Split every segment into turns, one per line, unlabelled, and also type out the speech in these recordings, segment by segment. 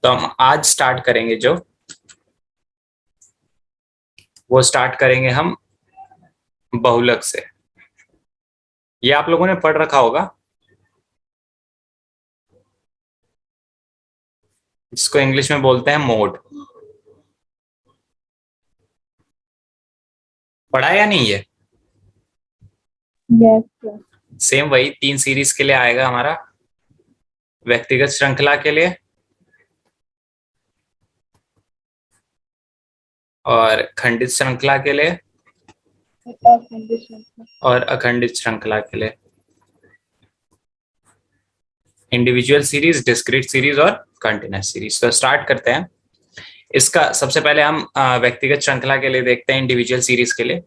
तो हम आज स्टार्ट करेंगे जो वो स्टार्ट करेंगे हम बहुलक से। ये आप लोगों ने पढ़ रखा होगा, जिसको इंग्लिश में बोलते हैं मोड। पढ़ा है या नहीं ये?
Yes sir.
सेम वही 3 सीरीज के लिए आएगा हमारा, व्यक्तिगत श्रृंखला के लिए और खंडित श्रृंखला के लिए और अखंडित श्रृंखला के लिए। इंडिविजुअल सीरीज, डिस्क्रीट सीरीज और कंटिन्यूअस सीरीज। तो स्टार्ट करते हैं इसका। सबसे पहले हम व्यक्तिगत श्रृंखला के लिए देखते हैं, इंडिविजुअल सीरीज के लिए।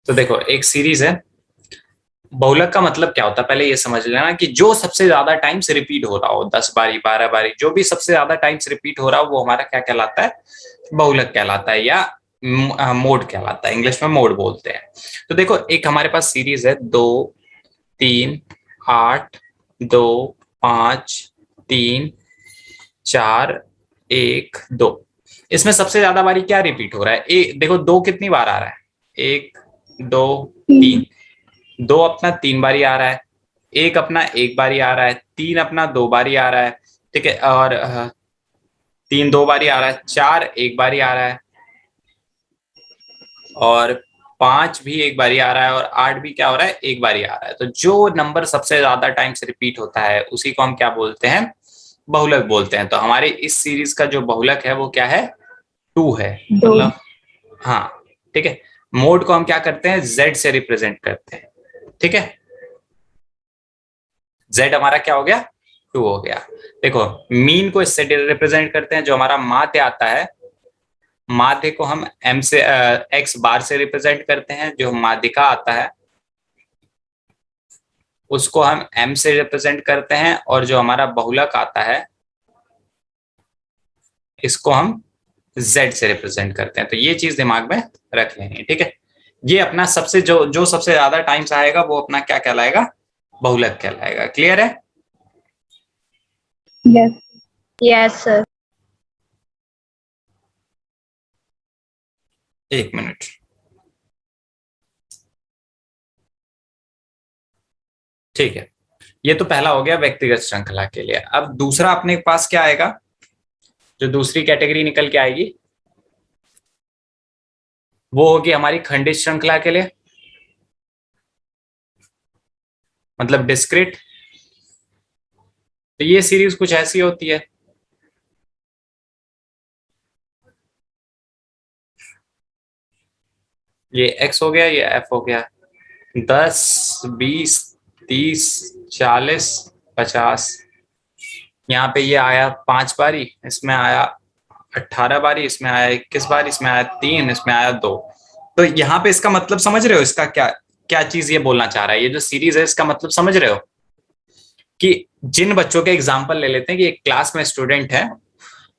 तो देखो, एक सीरीज है। बहुलक का मतलब क्या होता है पहले ये समझ लेना, कि जो सबसे ज्यादा टाइम्स रिपीट हो रहा हो, 10 बारी 12 बारी, जो भी सबसे ज्यादा टाइम्स रिपीट हो रहा हो वो हमारा क्या कहलाता है? बहुलक कहलाता है, या मोड कहलाता है। इंग्लिश में मोड बोलते हैं। तो देखो, एक हमारे पास सीरीज है 2 3 8 2 5 3 4 1 2। इसमें सबसे ज्यादा बारी क्या रिपीट हो रहा है? देखो, 2 कितनी बार आ रहा है? 1 2 3। 2 अपना 3 बारी आ रहा है, 1 अपना 1 बारी आ रहा है, 3 अपना 2 बारी आ रहा है, ठीक है, और 3 2 बारी आ रहा है, 4 1 बारी आ रहा है, और 5 भी 1 बारी आ रहा है, और 8 भी क्या हो रहा है? 1 बारी आ रहा है। तो जो नंबर सबसे ज्यादा टाइम्स रिपीट होता है उसी को हम क्या बोलते हैं? बहुलक बोलते हैं। तो हमारे इस सीरीज का जो बहुलक है वो क्या है? 2 है।
दो।
मतलब हाँ, ठीक है। मोड को हम क्या करते हैं? Z से रिप्रेजेंट करते हैं, ठीक है। Z हमारा क्या हो गया? 2 हो गया। देखो, मीन को इससे रिप्रेजेंट करते हैं, जो हमारा माध्य आता है। माध्य को हम m से x बार से रिप्रेजेंट करते हैं। जो माध्यिका आता है उसको हम m से रिप्रेजेंट करते हैं, और जो हमारा बहुलक आता है इसको हम z से रिप्रेजेंट करते हैं। तो ये चीज दिमाग में रख लेनी है, ठीक है। ये अपना सबसे जो जो सबसे ज्यादा टाइम्स आएगा वो अपना क्या कहलाएगा? बहुलक कहलाएगा। क्लियर है?
यस। Yes sir.
1 मिनट। ठीक है, ये तो पहला हो गया व्यक्तिगत श्रृंखला के लिए। अब दूसरा अपने पास क्या आएगा? जो दूसरी कैटेगरी निकल के आएगी वो होगी हमारी खंडित श्रृंखला के लिए, मतलब डिस्क्रीट। तो ये सीरीज कुछ ऐसी होती है। ये x हो गया, ये f हो गया। 10 20 30 40 50। यहाँ पे ये आया 5 बारी, इसमें आया 18 बारी, इसमें आया 21 बारी, इसमें आया 3, इसमें आया 2। तो यहाँ पे इसका मतलब समझ रहे हो? इसका क्या क्या चीज ये बोलना चाह रहा है? ये जो सीरीज है इसका मतलब समझ रहे हो? कि जिन बच्चों के एग्जाम्पल ले लेते हैं कि एक क्लास में स्टूडेंट है,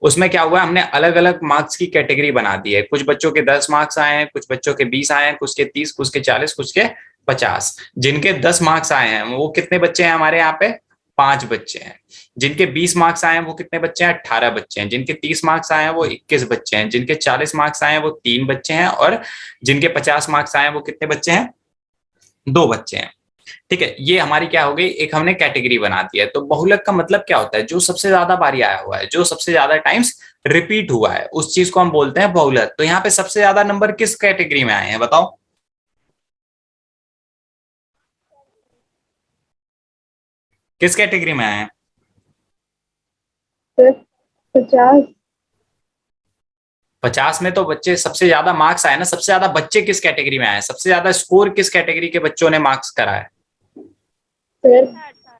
उसमें क्या हुआ, हमने अलग अलग मार्क्स की कैटेगरी बना दी है। कुछ बच्चों के 10 मार्क्स आए हैं, कुछ बच्चों के 20 आए हैं, कुछ के 30, कुछ के 40, कुछ के 50। जिनके 10 मार्क्स आए हैं वो कितने बच्चे हैं हमारे यहाँ पे? 5 बच्चे हैं। जिनके 20 मार्क्स आए हैं वो कितने बच्चे हैं? 18 बच्चे हैं। जिनके 30 मार्क्स आए हैं वो 21 बच्चे हैं। जिनके 40 मार्क्स आए हैं वो 3 बच्चे हैं, और जिनके 50 मार्क्स आए हैं वो कितने बच्चे हैं? 2 बच्चे हैं। ठीक है, ये हमारी क्या हो गई? एक हमने कैटेगरी बना दी है। तो बहुलक का मतलब क्या होता है? जो सबसे ज्यादा बारी आया हुआ है, जो सबसे ज्यादा टाइम्स रिपीट हुआ है, उस चीज को हम बोलते हैं बहुलक। तो यहाँ पे सबसे ज्यादा नंबर किस कैटेगरी में आए हैं बताओ? किस कैटेगरी में आए हैं?
सर 50।
50 में तो बच्चे सबसे ज्यादा मार्क्स आए ना। सबसे ज्यादा बच्चे किस कैटेगरी में आए? सबसे ज्यादा स्कोर किस कैटेगरी के बच्चों ने मार्क्स करा है?
सर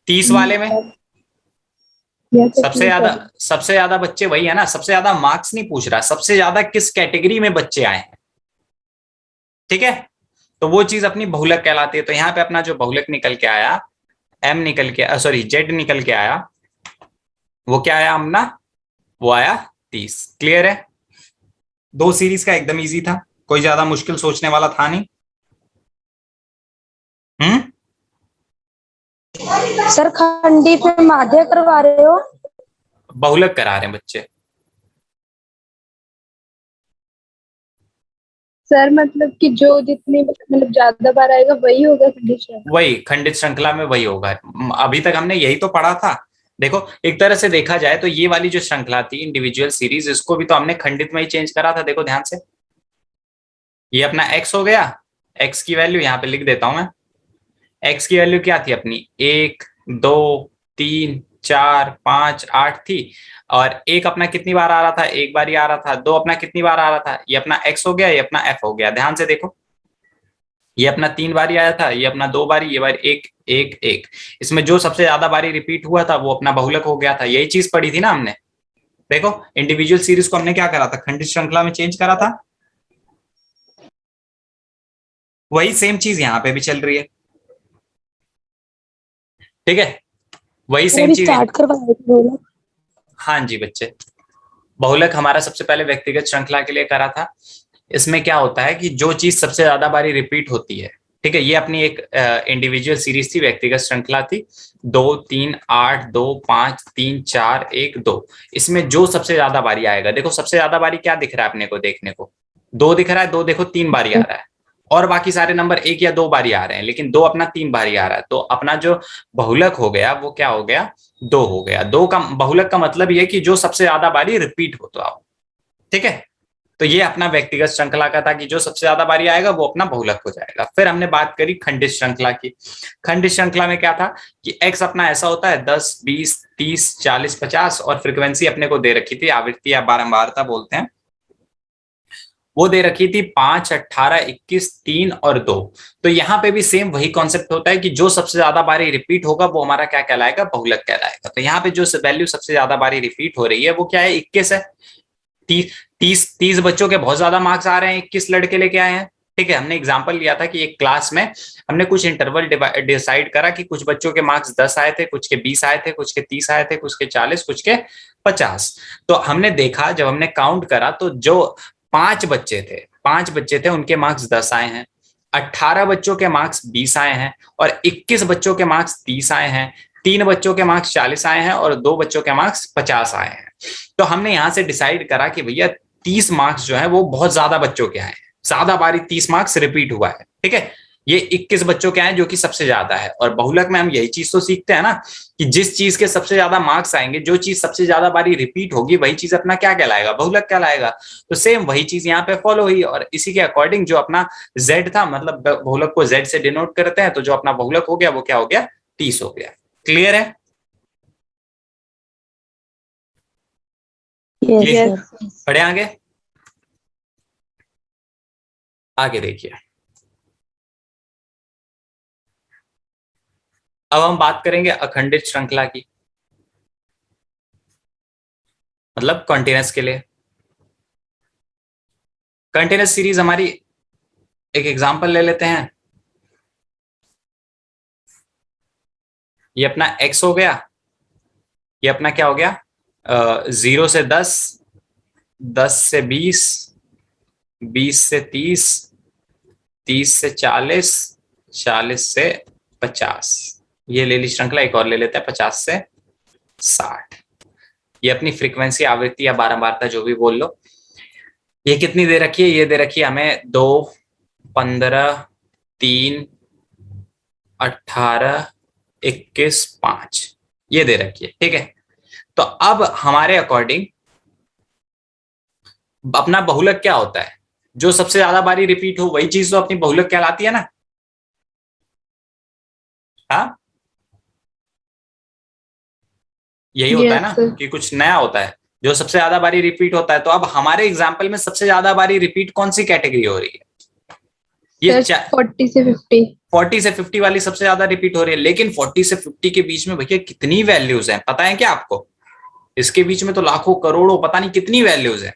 30 वाले में।
यस
सबसे
सर।
ज्यादा सबसे ज्यादा बच्चे वही है ना। सबसे ज्यादा मार्क्स नहीं पूछ रहा, सबसे ज्यादा किस कैटेगरी में बच्चे आए हैं, ठीक है। तो वो चीज अपनी बहुलक कहलाती है। तो यहाँ पे अपना जो बहुलक निकल के आया, एम निकल के, सॉरी जेड निकल के आया, वो क्या आया अपना? वो आया 30। क्लियर है? दो सीरीज का एकदम इजी था, कोई ज्यादा मुश्किल सोचने वाला था नहीं। हम्म।
सर खंडित में माध्य करवा रहे हो?
बहुलक करा रहे हैं बच्चे।
सर मतलब कि जो जितनी मतलब ज्यादा बार आएगा वही होगा कंडीशन।
वही खंडित श्रृंखला में वही होगा। अभी तक हमने यही तो पढ़ा था। देखो एक तरह से देखा जाए तो ये वाली जो श्रृंखला थी इंडिविजुअल सीरीज, इसको भी तो हमने खंडित में ही चेंज करा था। देखो ध्यान से, ये अपना एक्स हो गया, एक्स की वैल्यू यहाँ पे लिख देता हूं मैं। एक्स की वैल्यू क्या थी अपनी, 1 2 3 4 5 8 थी। और एक अपना कितनी बार आ रहा था, एक बार ही आ रहा था। दो अपना कितनी बार आ रहा था, ये अपना एक्स हो गया, ये अपना एफ हो गया। ध्यान से देखो, ये अपना 3 बारी आया था, ये अपना 2 बारी, ये बार एक एक एक। इसमें जो सबसे ज्यादा बारी रिपीट हुआ था वो अपना बहुलक हो गया था। यही चीज पढ़ी थी ना हमने। देखो इंडिविजुअल सीरीज को हमने क्या करा था, खंडित श्रृंखला में चेंज करा था। वही सेम चीज यहाँ पे भी चल रही है। ठीक है, वही सेम चीज।
स्टार्ट करवाए थे।
हाँ जी बच्चे, बहुलक हमारा सबसे पहले व्यक्तिगत श्रृंखला के लिए करा था। इसमें क्या होता है कि जो चीज सबसे ज्यादा बारी रिपीट होती है, ठीक है, ये अपनी एक इंडिविजुअल सीरीज थी, व्यक्तिगत श्रृंखला थी। 2 3 8 2 5 3 4 1 2। इसमें जो सबसे ज्यादा बारी आएगा, देखो सबसे ज्यादा बारी क्या दिख रहा है अपने को, देखने को 2 दिख रहा है। 2 देखो 3 बारी आ रहा है, और बाकी सारे नंबर 1 या 2 बारी आ रहे हैं, लेकिन 2 अपना 3 बारी आ रहा है। तो अपना जो बहुलक हो गया वो क्या हो गया, 2 हो गया। 2 का बहुलक का मतलब ये कि जो सबसे ज्यादा बारी रिपीट हो तो आओ। ठीक है, तो ये अपना व्यक्तिगत श्रृंखला का था कि जो सबसे ज्यादा बारी आएगा वो अपना बहुलक हो जाएगा। फिर हमने बात करी खंडित श्रृंखला की। खंडित श्रृंखला में क्या था कि एक्स अपना ऐसा होता है 10 20 30 40 50, और फ्रीक्वेंसी अपने को दे रखी थी, आवृत्ति या बारंबारता बोलते हैं, वो दे रखी थी 5 18 21 3 और 2। तो यहाँ पे भी सेम वही कॉन्सेप्ट होता है कि जो सबसे ज्यादा बारी रिपीट होगा वो हमारा क्या कहलाएगा, बहुलक कहलाएगा। तो यहाँ पे जो वैल्यू सबसे ज्यादा बारी रिपीट हो रही है वो क्या है, 21 है। 30 बच्चों के बहुत ज्यादा मार्क्स आ रहे हैं, 21 लड़के लेके आए हैं। ठीक है, हमने एग्जांपल लिया था कि एक क्लास में हमने कुछ इंटरवल डिसाइड करा कि कुछ बच्चों के मार्क्स 10 आए थे, कुछ के 20 आए थे, कुछ के 30 आए थे, कुछ के 40, कुछ के 50। तो हमने देखा, जब हमने काउंट करा तो जो 5 बच्चे थे उनके मार्क्स 10 आए हैं, 18 बच्चों के मार्क्स 20 आए हैं, और 21 बच्चों के मार्क्स 30 आए हैं, 3 बच्चों के मार्क्स 40 आए हैं, और 2 बच्चों के मार्क्स 50 आए हैं। तो हमने यहां से डिसाइड करा कि भैया 30 मार्क्स जो है वो बहुत ज्यादा बच्चों के आए हैं, ज्यादा बारी 30 मार्क्स रिपीट हुआ है। ठीक है, ये 21 बच्चों के आए जो कि सबसे ज्यादा है। और बहुलक में हम यही चीज तो सीखते हैं ना कि जिस चीज के सबसे ज्यादा मार्क्स आएंगे, जो चीज सबसे ज्यादा बारी रिपीट होगी, वही चीज अपना क्या कहलाएगा, बहुलक कहलाएगा। तो सेम वही चीज यहाँ पे फॉलो हुई, और इसी के अकॉर्डिंग जो अपना जेड था, मतलब बहुलक को जेड से डिनोट करते हैं, तो जो अपना बहुलक हो गया वो क्या हो गया, 30 हो गया। क्लियर है? ये पढ़े आगे, आगे देखिए। अब हम बात करेंगे अखंडित श्रृंखला की, मतलब कंटिन्यूअस के लिए। कंटिन्यूअस सीरीज हमारी, एक एग्जांपल ले लेते हैं। ये अपना x हो गया, ये अपना क्या हो गया, 0 से 10, 10 से 20, 20 से 30, 30 से 40, 40 से 50। ये ले ली श्रृंखला। एक और ले लेते हैं, 50 से 60। ये अपनी फ्रीक्वेंसी, आवृत्ति या बारंबारता जो भी बोल लो। ये कितनी दे रखी है, ये दे रखी है हमें 2 15 3 18 21 5, ये दे रखी है। ठीक है, तो अब हमारे अकॉर्डिंग अपना बहुलक क्या होता है, जो सबसे ज्यादा बारी रिपीट हो वही चीज तो अपनी बहुलक कहलाती है ना। हाँ, यही होता है ना कि कुछ नया होता है जो सबसे ज्यादा बारी रिपीट होता है। तो अब हमारे एग्जाम्पल में सबसे ज्यादा बारी रिपीट कौन सी कैटेगरी हो रही है, ये
40 से 50।
40 से 50 वाली सबसे ज्यादा रिपीट हो रही है। लेकिन 40 से 50 के बीच में भैया कितनी वैल्यूज हैं पता है क्या आपको? इसके बीच में तो लाखों करोड़ों पता नहीं कितनी वैल्यूज हैं।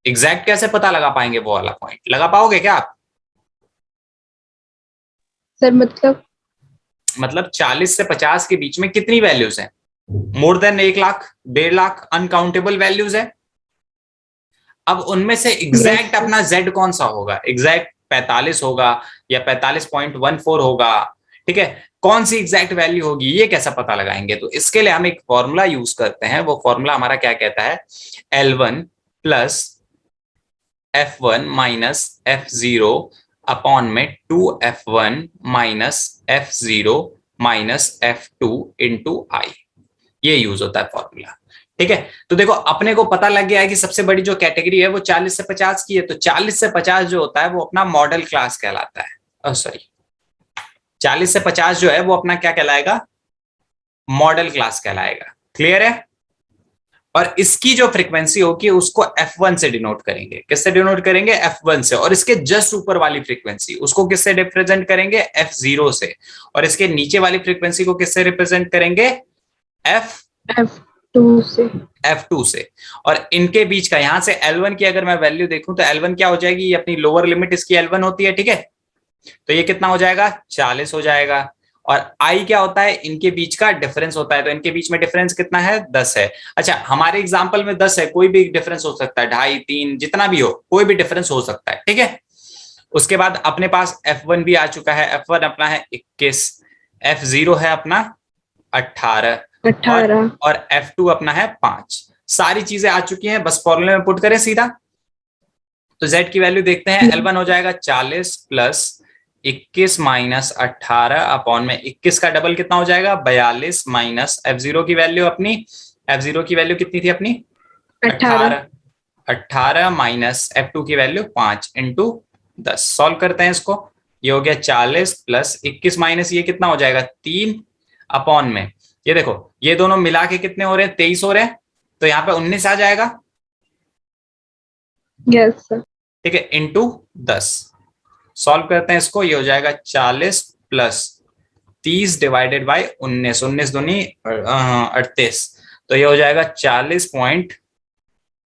एग्जैक्ट कैसे पता लगा पाएंगे, वो वाला पॉइंट लगा पाओगे क्या आप?
सर
मतलब 40 से 50 के बीच में कितनी वैल्यूज हैं? More than 1 lakh, 1.5 lakh, uncountable values है। अब उनमें से एग्जैक्ट अपना z कौन सा होगा, एग्जैक्ट 45 होगा या 45.14 होगा, ठीक है, कौन सी एग्जैक्ट वैल्यू होगी, ये कैसा पता लगाएंगे? तो इसके लिए हम एक फॉर्मूला यूज करते हैं, वो फॉर्मूला हमारा क्या कहता है, L1 plus F1 minus F0 upon में 2F1 minus F0 minus F2 into आई, ये यूज होता है फॉर्मूला, ठीक है। तो देखो अपने को पता लग गया है कि सबसे बड़ी जो कैटेगरी है वो 40 से 50 की है, तो 40 से 50 जो होता है वो अपना मॉडल क्लास कहलाता है, सॉरी 40 से 50 जो है वो अपना क्या कहलाएगा, मॉडल क्लास कहलाएगा, क्लियर है। और इसकी जो फ्रीक्वेंसी होगी उसको F1 से डिनोट करेंगे, किससे डिनोट करेंगे, F1 से, और इसके जस्ट ऊपर वाली फ्रीक्वेंसी उसको किससे रिप्रेजेंट करेंगे, F0 से, और इसके नीचे वाली फ्रीक्वेंसी को किससे रिप्रेजेंट करेंगे,
F2 से,
F2 से। और इनके बीच का यहां से L1 की अगर मैं वैल्यू देखूं तो L1 क्या हो जाएगी, ये अपनी लोअर लिमिट इसकी L1 होती है, ठीक है, तो ये कितना हो जाएगा, 40 हो जाएगा। और आई क्या होता है, इनके बीच का डिफरेंस होता है, तो इनके बीच में डिफरेंस कितना है, 10 है। अच्छा हमारे एग्जांपल में 10 है, कोई भी डिफरेंस हो सकता है, 2.5 3 जितना भी हो, कोई भी डिफरेंस हो सकता है, ठीक है। उसके बाद अपने पास F1 भी आ चुका है, F1 अपना है 21, F0 है अपना 18 और F2 अपना है 5। सारी चीजें आ चुकी हैं, बस फॉर्मूले में पुट करें सीधा। तो Z की वैल्यू देखते हैं, L1 हो जाएगा 40 प्लस 21 माइनस 18 अपॉन में 21 का डबल कितना हो जाएगा, 42 माइनस F0 की वैल्यू अपनी, F0 की वैल्यू कितनी थी अपनी, 18 माइनस F2 की वैल्यू 5 इंटू 10। सॉल्व करते हैं इसको, ये हो गया 40 प्लस 21 माइनस ये कितना हो जाएगा 3 अपॉन में, ये देखो ये दोनों मिला के कितने हो रहे हैं, 23 हो रहे हैं, तो यहाँ पे 19 आ जाएगा,
यस सर,
ठीक है, इंटू 10। सॉल्व करते हैं इसको, ये हो जाएगा 40 प्लस 30 डिवाइडेड बाई 19, 19 दूनी 38, तो ये हो जाएगा 40 पॉइंट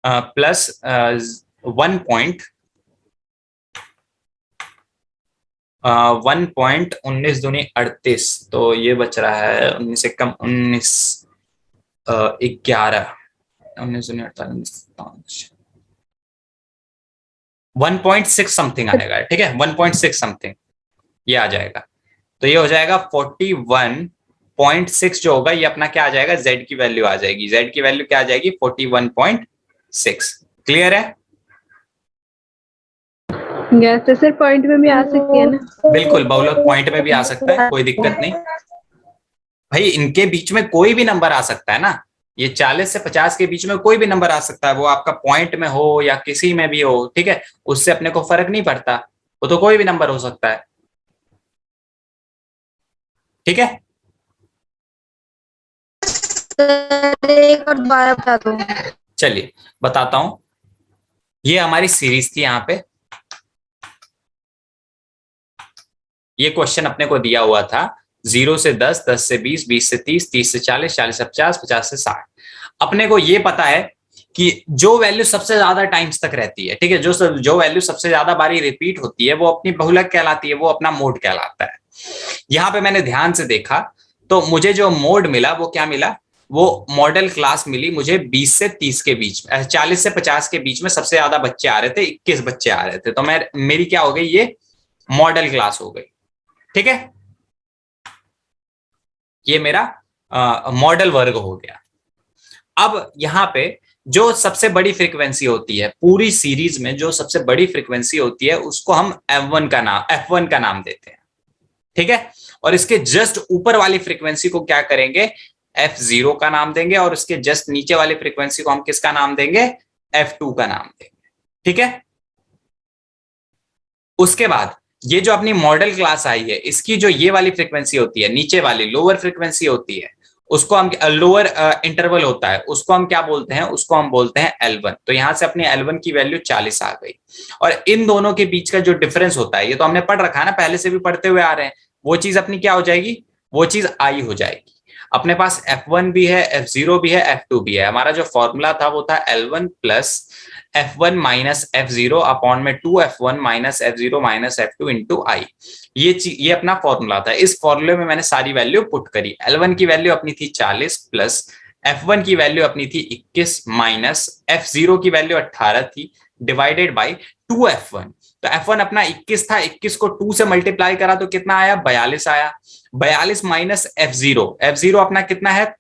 प्लस 1.19 दूनी 38, तो ये बच रहा है 19 से कम 19 11 19 दूनी 48 1.6 समथिंग आएगा, ठीक है, 1.6 समथिंग ये आ जाएगा, तो ये हो जाएगा 41.6 जो होगा ये अपना क्या आ जाएगा, Z की वैल्यू आ जाएगी, Z की वैल्यू क्या आ जाएगी 41.6, क्लियर है।
यस तो सर पॉइंट में भी आ सकती है ना,
बिल्कुल बहुलक पॉइंट में भी आ सकता है, कोई दिक्कत नहीं भाई, इनके बीच में कोई भी नंबर आ सकता है ना, ये 40 से 50 के बीच में कोई भी नंबर आ सकता है, वो आपका पॉइंट में हो या किसी में भी हो, ठीक है, उससे अपने को फर्क नहीं पड़ता, वो तो कोई भी नंबर हो सकता है, ठीक है।
एक और दोबारा बता दो।
चलिए बताता हूं, ये हमारी सीरीज थी, यहाँ पे ये क्वेश्चन अपने को दिया हुआ था 0 से 10, 10 से 20, 20 से 30, 30 से 40, 40 से 50, 50 से 60। अपने को ये पता है कि जो वैल्यू सबसे ज्यादा टाइम्स तक रहती है, ठीक है, जो वैल्यू सबसे ज्यादा बारी रिपीट होती है वो अपनी बहुलक कहलाती है, वो अपना मोड कहलाता है। यहाँ पे मैंने ध्यान से देखा तो मुझे जो मोड मिला वो क्या मिला, वो मॉडल क्लास मिली मुझे 20 से 30 के बीच, 40 से 50 के बीच में सबसे ज्यादा बच्चे आ रहे थे, 21 बच्चे आ रहे थे, तो मेरी क्या हो गई, ये मॉडल क्लास हो गई, ठीक है, ये मेरा मॉडल वर्ग हो गया। अब यहाँ पे जो सबसे बड़ी फ्रीक्वेंसी होती है पूरी सीरीज में, जो सबसे बड़ी फ्रीक्वेंसी होती है उसको हम F1 का नाम देते हैं, ठीक है, और इसके जस्ट ऊपर वाली फ्रीक्वेंसी को क्या करेंगे, F0 का नाम देंगे, और उसके जस्ट नीचे वाली फ्रीक्वेंसी को हम किसका नाम देंगे, F2 का नाम देंगे, ठीक है। उसके बाद ये जो अपनी मॉडल क्लास आई है, इसकी जो ये वाली फ्रीक्वेंसी होती है, नीचे वाली लोअर फ्रीक्वेंसी होती है, उसको हम लोअर इंटरवल होता है, उसको हम क्या बोलते हैं, उसको हम बोलते हैं L1। तो यहां से अपनी L1 की वैल्यू 40 आ गई, और इन दोनों के बीच का जो डिफरेंस होता है, ये तो हमने पढ़ रखा है ना, पहले से भी पढ़ते हुए आ रहे हैं, वो चीज अपनी क्या हो जाएगी, वो चीज आई हो जाएगी। अपने पास F1 भी है, F0 भी है, F2 भी है, हमारा जो फॉर्मूला था वो था L1 plus F1 minus F0 upon में 2F1 minus F0 minus F2 into आई, ये अपना फॉर्मूला था। इस फॉर्मूले में मैंने सारी वैल्यू पुट करी, L1 की वैल्यू अपनी थी 40 प्लस F1 की वैल्यू अपनी थी 21 माइनस F0 की वैल्यू 18 थी, डिवाइडेड बाई 2f1। तो f1 अपना 21 था, 21 को 2 से मल्टीप्लाई करा तो कितना आया, 42 आया। 42 माइनस f0, f0 अपना कितना है,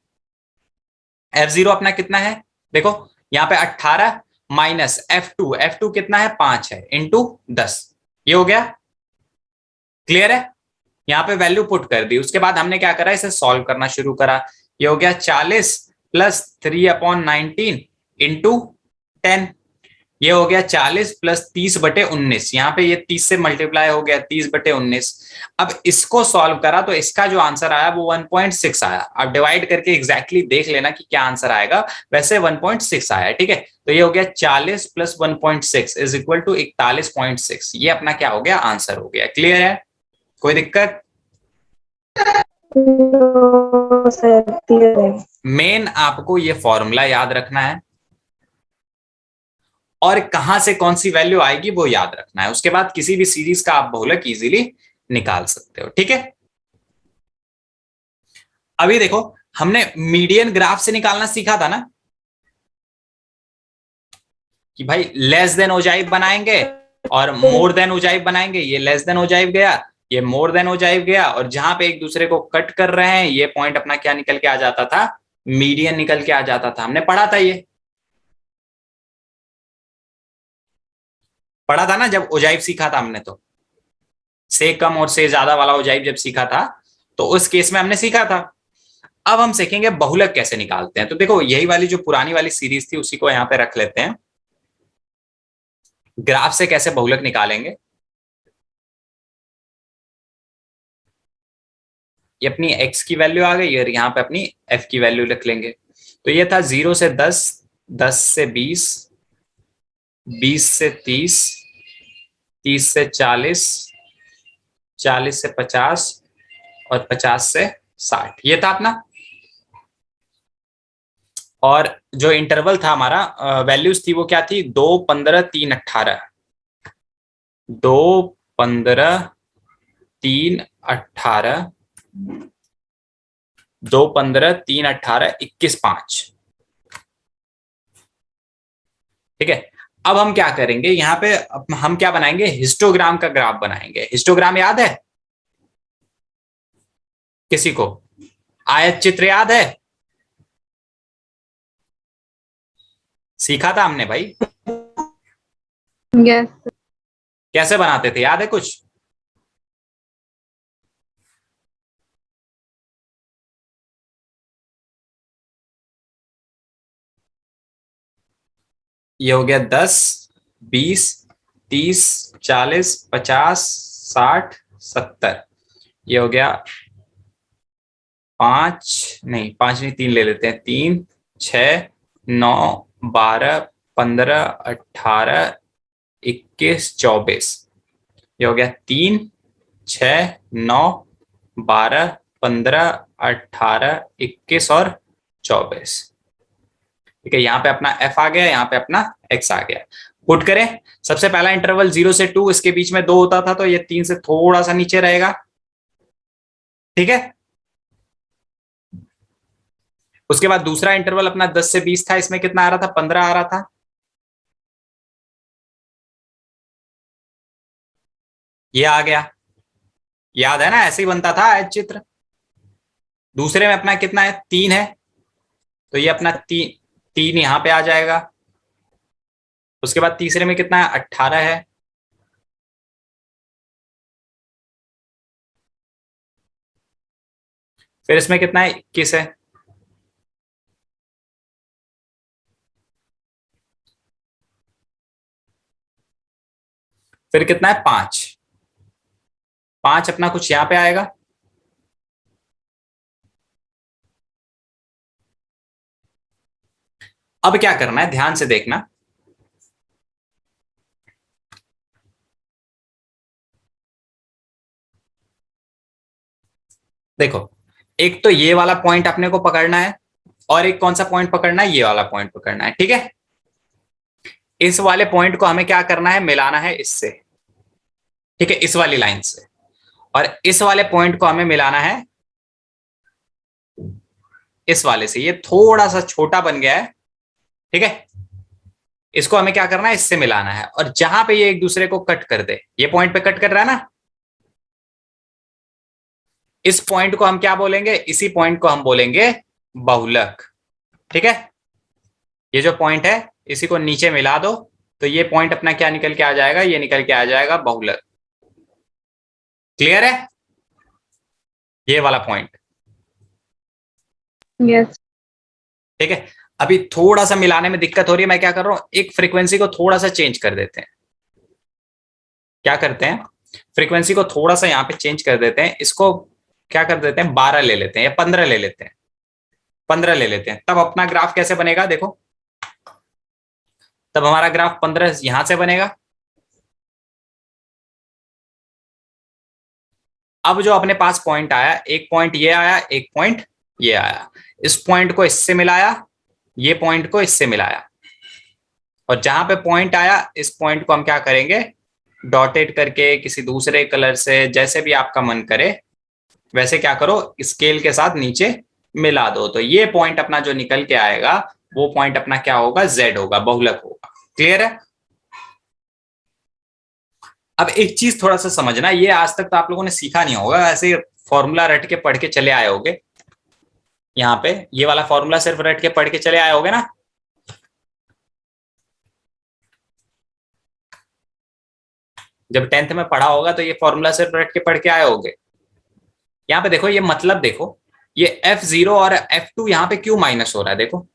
f0 अपना कितना है, देखो यहाँ पे 18 माइनस f2, f2 कितना है 5 है, इंटू 10। ये हो गया, क्लियर है। यहाँ पे वैल्यू पुट कर दी, उसके बाद हमने क्या करा, इसे सॉल्व करना शुरू करा। ये हो गया 40 प्लस 3/19 इंटू 10। ये हो गया 40 प्लस 30/19, यहाँ पे ये 30 से मल्टीप्लाई हो गया 30/19। अब इसको सॉल्व करा तो इसका जो आंसर आया वो 1.6 आया। अब डिवाइड करके एग्जैक्टली देख लेना कि क्या आंसर आएगा, वैसे 1.6 आया, ठीक है। तो ये हो गया 40 प्लस 1.6 इज इक्वल टू 41.6। ये अपना क्या हो गया, आंसर हो गया। क्लियर है, कोई दिक्कत?
सर क्लियर है।
मेन आपको ये फॉर्मूला याद रखना है और कहां से कौन सी वैल्यू आएगी वो याद रखना है। उसके बाद किसी भी सीरीज का आप बहुलक इजीली निकाल सकते हो, ठीक है। अभी देखो, हमने मीडियन ग्राफ से निकालना सीखा था ना, कि भाई लेस देन ओजाइव बनाएंगे और मोर देन ओजाइव बनाएंगे। ये लेस देन ओजाइव गया, ये मोर देन ओजाइव गया, और जहां पे एक दूसरे को कट कर रहे हैं ये पॉइंट अपना क्या निकल के आ जाता था, मीडियन निकल के आ जाता था। हमने पढ़ा था, ये पढ़ा था ना जब ओजाइव सीखा था हमने, तो से कम और से ज्यादा वाला ओजाइव जब सीखा था तो उस केस में हमने सीखा था। अब हम सीखेंगे बहुलक कैसे निकालते हैं। तो देखो, यही वाली जो पुरानी वाली सीरीज थी उसी को यहाँ पे रख लेते हैं। ग्राफ से कैसे बहुलक निकालेंगे, ये अपनी x की वैल्यू आ गई और यहाँ पे अपनी f की वैल्यू लिख लेंगे। तो ये था 0 से 10, 10 से 20, 20 से 30, 30 से 40, 40 से 50 और 50 से 60। ये था अपना। और जो इंटरवल था हमारा, वैल्यूज थी वो क्या थी, 2, 15, 3, 18। 2, 15, 3, 18, 2, 15, 3, 18, 21, 5। ठीक है। अब हम क्या करेंगे, यहाँ पे हम क्या बनाएंगे, हिस्टोग्राम का ग्राफ बनाएंगे। हिस्टोग्राम याद है किसी को? आयत चित्र याद है, सीखा था हमने भाई,
यस।
कैसे बनाते थे, याद है कुछ? ये हो गया 10, 20, 30, 40, 50, 60, 70। ये हो गया 5 नहीं, 5 नहीं, 3 ले लेते हैं, 3, 6, 9, 12, 15, 18, 21, 24। ये हो गया 3, 6, 9, 12, 15, 18, 21 और 24। ठीक है, यहाँ पे अपना f आ गया, यहाँ पे अपना x आ गया। पुट करें, सबसे पहला इंटरवल 0 से 2, इसके बीच में 2 होता था तो ये 3 से थोड़ा सा नीचे रहेगा, ठीक है। उसके बाद दूसरा इंटरवल अपना 10 से 20 था, इसमें कितना आ रहा था, 15 आ रहा था। ये आ गया, याद है ना, ऐसे ही बनता था आयत चित्र। दूसरे में अपना कितना है, 3 है, तो ये अपना 3, 3 यहां पे आ जाएगा। उसके बाद तीसरे में कितना है, 18 है। फिर इसमें कितना है, 21 है। फिर कितना है, 5, 5 अपना कुछ यहां पे आएगा। अब क्या करना है, ध्यान से देखना। देखो, एक तो ये वाला पॉइंट अपने को पकड़ना है और एक कौन सा पॉइंट पकड़ना है, ये वाला पॉइंट पकड़ना है, ठीक है। इस वाले पॉइंट को हमें क्या करना है, मिलाना है इससे, ठीक है, इस वाली लाइन से। और इस वाले पॉइंट को हमें मिलाना है इस वाले से। ये थोड़ा सा छोटा बन गया है, ठीक है। इसको हमें क्या करना है, इससे मिलाना है, और जहां पे ये एक दूसरे को कट कर दे, ये पॉइंट पे कट कर रहा है ना, इस पॉइंट को हम क्या बोलेंगे, इसी पॉइंट को हम बोलेंगे बहुलक। ठीक है, ये जो पॉइंट है इसी को नीचे मिला दो, तो ये पॉइंट अपना क्या निकल के आ जाएगा, ये निकल के आ जाएगा बहुलक। क्लियर है, ये वाला पॉइंट।
यस।
ठीक है, अभी थोड़ा सा मिलाने में दिक्कत हो रही है, मैं क्या कर रहा हूं, एक फ्रीक्वेंसी को थोड़ा सा चेंज कर देते हैं। क्या करते हैं, फ्रीक्वेंसी को थोड़ा सा यहां पे चेंज कर देते हैं, इसको क्या कर देते हैं, 12 ले लेते हैं या 15 ले लेते हैं, 15 ले लेते हैं, तब अपना ग्राफ कैसे बनेगा देखो, तब हमारा ग्राफ 15 यहां से बनेगा। अब जो अपने पास पॉइंट आया, एक पॉइंट ये आया, एक पॉइंट ये आया, इस पॉइंट को इससे मिलाया, ये पॉइंट को इससे मिलाया, और जहां पे पॉइंट आया इस पॉइंट को हम क्या करेंगे, डॉटेड करके किसी दूसरे कलर से, जैसे भी आपका मन करे वैसे क्या करो, स्केल के साथ नीचे मिला दो, तो ये पॉइंट अपना जो निकल के आएगा वो पॉइंट अपना क्या होगा, जेड होगा, बहुलक होगा। क्लियर है। अब एक चीज थोड़ा सा समझना, ये आज तक तो आप लोगों ने सीखा नहीं होगा, ऐसे फॉर्मूला रट के पढ़ के चले आए होगे, यहाँ पे ये वाला फॉर्मूला सिर्फ रट के पढ़ के चले आए होगे ना। जब 10th में पढ़ा होगा तो ये फॉर्मूला सिर्फ रट के पढ़ के आए होगे। यहाँ पे देखो, ये मतलब देखो, ये F0 और F2 यहाँ पे क्यों माइनस हो रहा है, देखो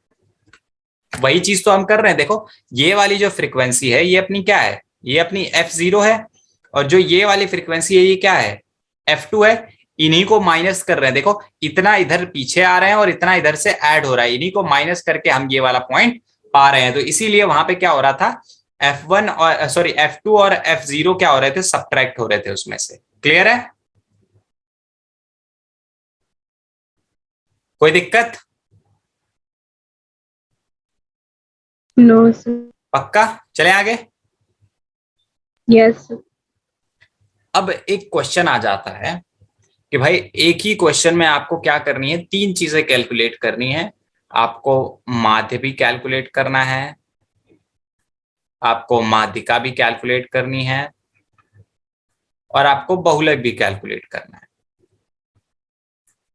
वही चीज तो हम कर रहे हैं। देखो ये वाली जो फ्रीक्वेंसी है ये अपनी क्या है, ये अपनी F0 है, और जो ये वाली फ्रीक्वेंसी है ये क्या है, F2 है, इन्हीं को माइनस कर रहे हैं। देखो इतना इधर पीछे आ रहे हैं और इतना इधर से ऐड हो रहा है, इन्हीं को माइनस करके हम ये वाला पॉइंट पा रहे हैं। तो इसीलिए वहां पे क्या हो रहा था, F1 और सॉरी F2 और F0 क्या हो रहे थे, सब्ट्रैक्ट हो रहे थे उसमें से। क्लियर है, कोई दिक्कत?
No sir.
पक्का, चले आगे।
यस।
अब एक क्वेश्चन आ जाता है कि भाई एक ही क्वेश्चन में आपको क्या करनी है, तीन चीजें कैलकुलेट करनी है। आपको माध्य भी कैलकुलेट करना है, आपको माध्यिका भी कैलकुलेट करनी है, और आपको बहुलक भी कैलकुलेट करना है।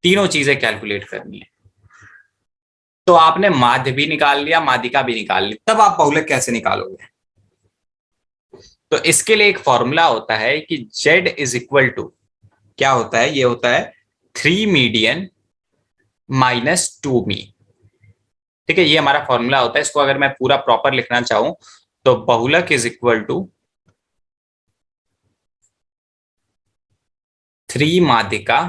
तीनों चीजें कैलकुलेट करनी है। तो आपने माध्य भी निकाल लिया, माध्यिका भी निकाल ली, तब आप बहुलक कैसे निकालोगे? तो इसके लिए एक फॉर्मूला होता है कि Z इज इक्वल टू, क्या होता है, ये होता है 3 मीडियन माइनस 2 मी। ठीक है, ये हमारा फॉर्मूला होता है। इसको अगर मैं पूरा प्रॉपर लिखना चाहूं तो बहुलक इज इक्वल टू 3 माध्यिका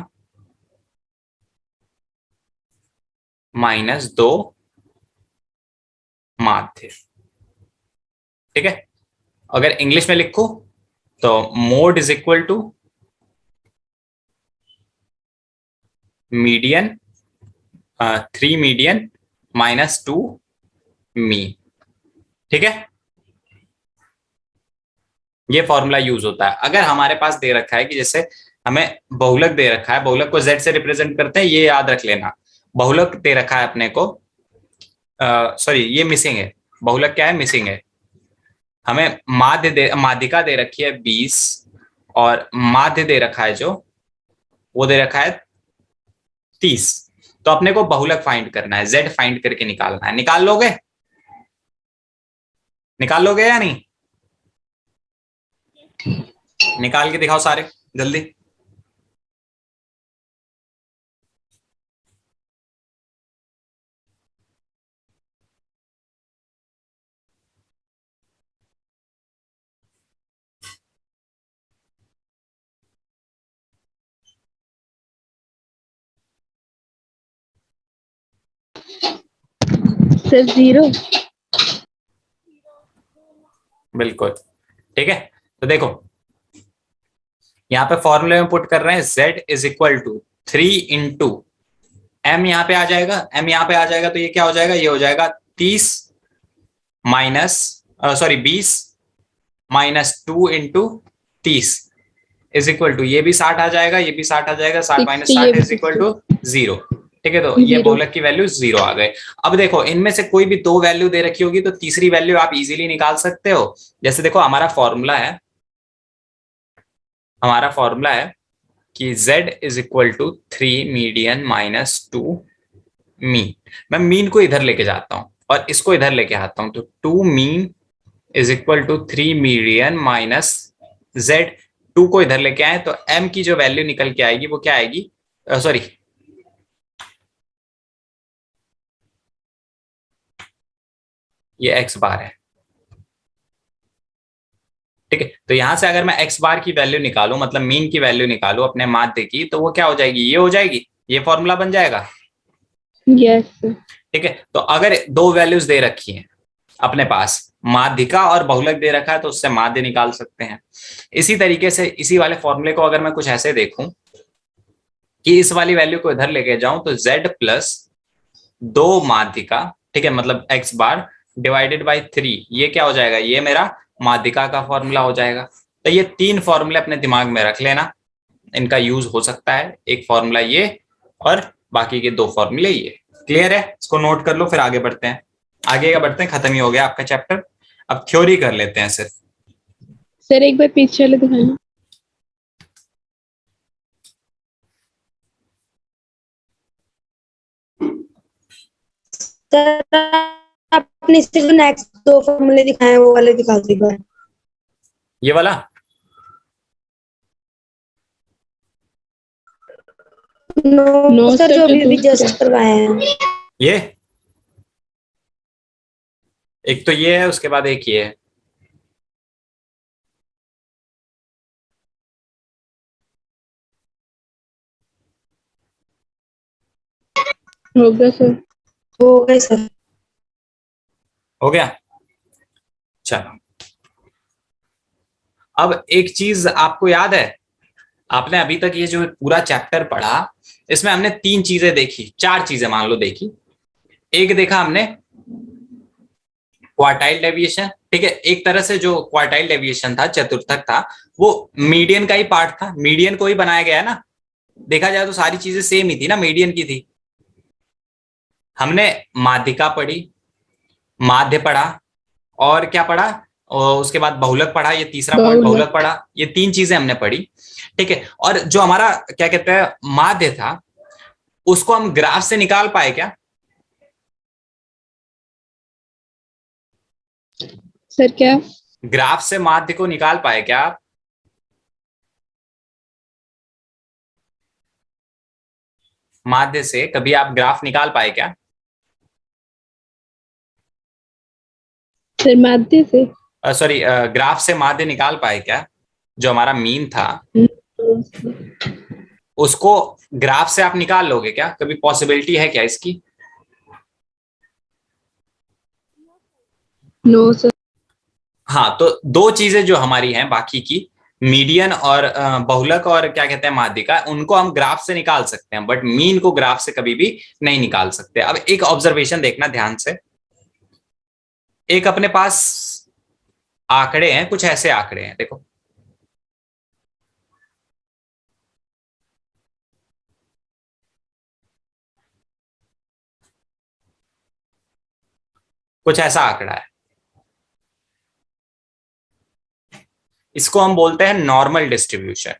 माइनस 2 माध्य। ठीक है, अगर इंग्लिश में लिखूं तो mode is equal to median, 3 median minus 2 mean. ठीक है, ये फॉर्मूला यूज होता है अगर हमारे पास दे रखा है कि जैसे हमें बहुलक दे रखा है, बहुलक को Z से रिप्रेजेंट करते हैं, ये याद रख लेना। बहुलक दे रखा है अपने को, सॉरी ये मिसिंग है, बहुलक क्या है, मिसिंग है। हमें माध्यिका दे रखी है 20, और माध्य दे रखा है जो, वो दे रखा है 30। तो अपने को बहुलक फाइंड करना है, Z फाइंड करके निकालना है। निकाल लोगे, निकाल लोगे या नहीं? निकाल के दिखाओ सारे जल्दी।
सर 0।
बिल्कुल ठीक है। तो देखो यहाँ पे फॉर्मूले में पुट कर रहे हैं Z is equal to 3 into M, यहाँ पे आ जाएगा, M यहाँ पे आ जाएगा, तो ये क्या हो जाएगा, ये हो जाएगा 30 minus sorry 20 minus 2 into 30 is equal to, ये भी 60 आ जाएगा, ये भी 60 आ जाएगा, 60 माइनस
60, ये
60
भी
इज इक्वल
60।
टू 0। ठीक है, तो ये
0।
बहुलक की वैल्यू 0 आ गए। अब देखो इनमें से कोई भी दो वैल्यू दे रखी होगी तो तीसरी वैल्यू आप इजीली निकाल सकते हो। जैसे देखो हमारा फॉर्मूला है कि z is equal to 3 median minus 2 mean. मैं मीन को इधर लेके जाता हूं और इसको इधर लेके आता हूं, तो 2 mean is equal to 3 median minus z। 2 को इधर लेके आए तो m की जो वैल्यू निकल के आएगी वो क्या आएगी, सॉरी ये x बार है। ठीक है, तो यहां से अगर मैं x बार की वैल्यू निकालूं, मतलब मीन की वैल्यू निकालूं अपने माध्य की, तो वो क्या हो जाएगी, ये हो जाएगी, ये फॉर्मूला बन जाएगा।
यस।
ठीक है, तो अगर दो वैल्यूज दे रखी हैं अपने पास, माध्यिका और बहुलक दे रखा है, तो उससे माध्य निकाल सकते हैं। इसी तरीके से इसी वाले फॉर्मूले को अगर मैं कुछ ऐसे देखूं कि इस वाली वैल्यू को इधर लेके जाऊं, तो z प्लस 2 माध्यिका, ठीक है, मतलब x बार डिवाइडेड बाई 3, ये क्या हो जाएगा, ये मेरा माध्यिका का फॉर्मूला हो जाएगा। तो ये तीन फॉर्मूले अपने दिमाग में रख लेना, इनका यूज हो सकता है। एक फॉर्मूला ये और बाकी के दो फॉर्मूले ये। क्लियर है, इसको नोट कर लो, फिर आगे बढ़ते हैं। आगे का बढ़ते हैं, खत्म ही हो गया आपका चैप्टर। अब थ्योरी कर लेते हैं सिर्फ।
सर एक बार पीछे वाले दिखाना।
सर आपने सिर्फ नेक्स्ट दो फॉर्मूले दिखाए हैं, वो वाले दिखा दीजिए।
ये वाला
नो सर, जो
जो
अभी
दूसरा।
जस्ट करवाए हैं।
ये एक तो ये है, उसके बाद एक ये है।
होगा सर।
हो गए सर।
हो गया, चलो। अब एक चीज आपको याद है, आपने अभी तक ये जो पूरा चैप्टर पढ़ा, इसमें हमने तीन चीजें देखी, चार चीजें मान लो देखी। एक देखा हमने क्वार्टाइल डेविएशन, ठीक है, एक तरह से जो क्वार्टाइल डेविएशन था, चतुर्थक था, वो मीडियन का ही पार्ट था, मीडियन को ही बनाया गया है ना। देखा जाए तो सारी चीजें सेम ही थी ना, मीडियन की थी। हमने माध्यिका पढ़ी, माध्य पढ़ा, और क्या पढ़ा, और उसके बाद बहुलक पढ़ा, ये तीसरा पॉइंट बहुलक पढ़ा। ये तीन चीजें हमने पढ़ी, ठीक है। और जो हमारा क्या कहते हैं माध्य था, उसको हम ग्राफ से निकाल पाए क्या?
सर क्या?
ग्राफ से माध्य को निकाल पाए क्या आप? माध्य से कभी आप ग्राफ निकाल पाए क्या?
सर माध्य से?
सॉरी, ग्राफ से माध्य निकाल पाए क्या? जो हमारा मीन था उसको ग्राफ से आप निकाल लोगे क्या? कभी पॉसिबिलिटी है क्या इसकी?
No sir.
हाँ, तो दो चीजें जो हमारी हैं बाकी की, मीडियन और बहुलक और क्या कहते हैं माध्यिका, उनको हम ग्राफ से निकाल सकते हैं, बट मीन को ग्राफ से कभी भी नहीं निकाल सकते। अब एक ऑब्जर्वेशन देखना ध्यान से। एक अपने पास आंकड़े हैं, कुछ ऐसे आंकड़े हैं, देखो। कुछ ऐसा आंकड़ा है, इसको हम बोलते हैं नॉर्मल डिस्ट्रीब्यूशन।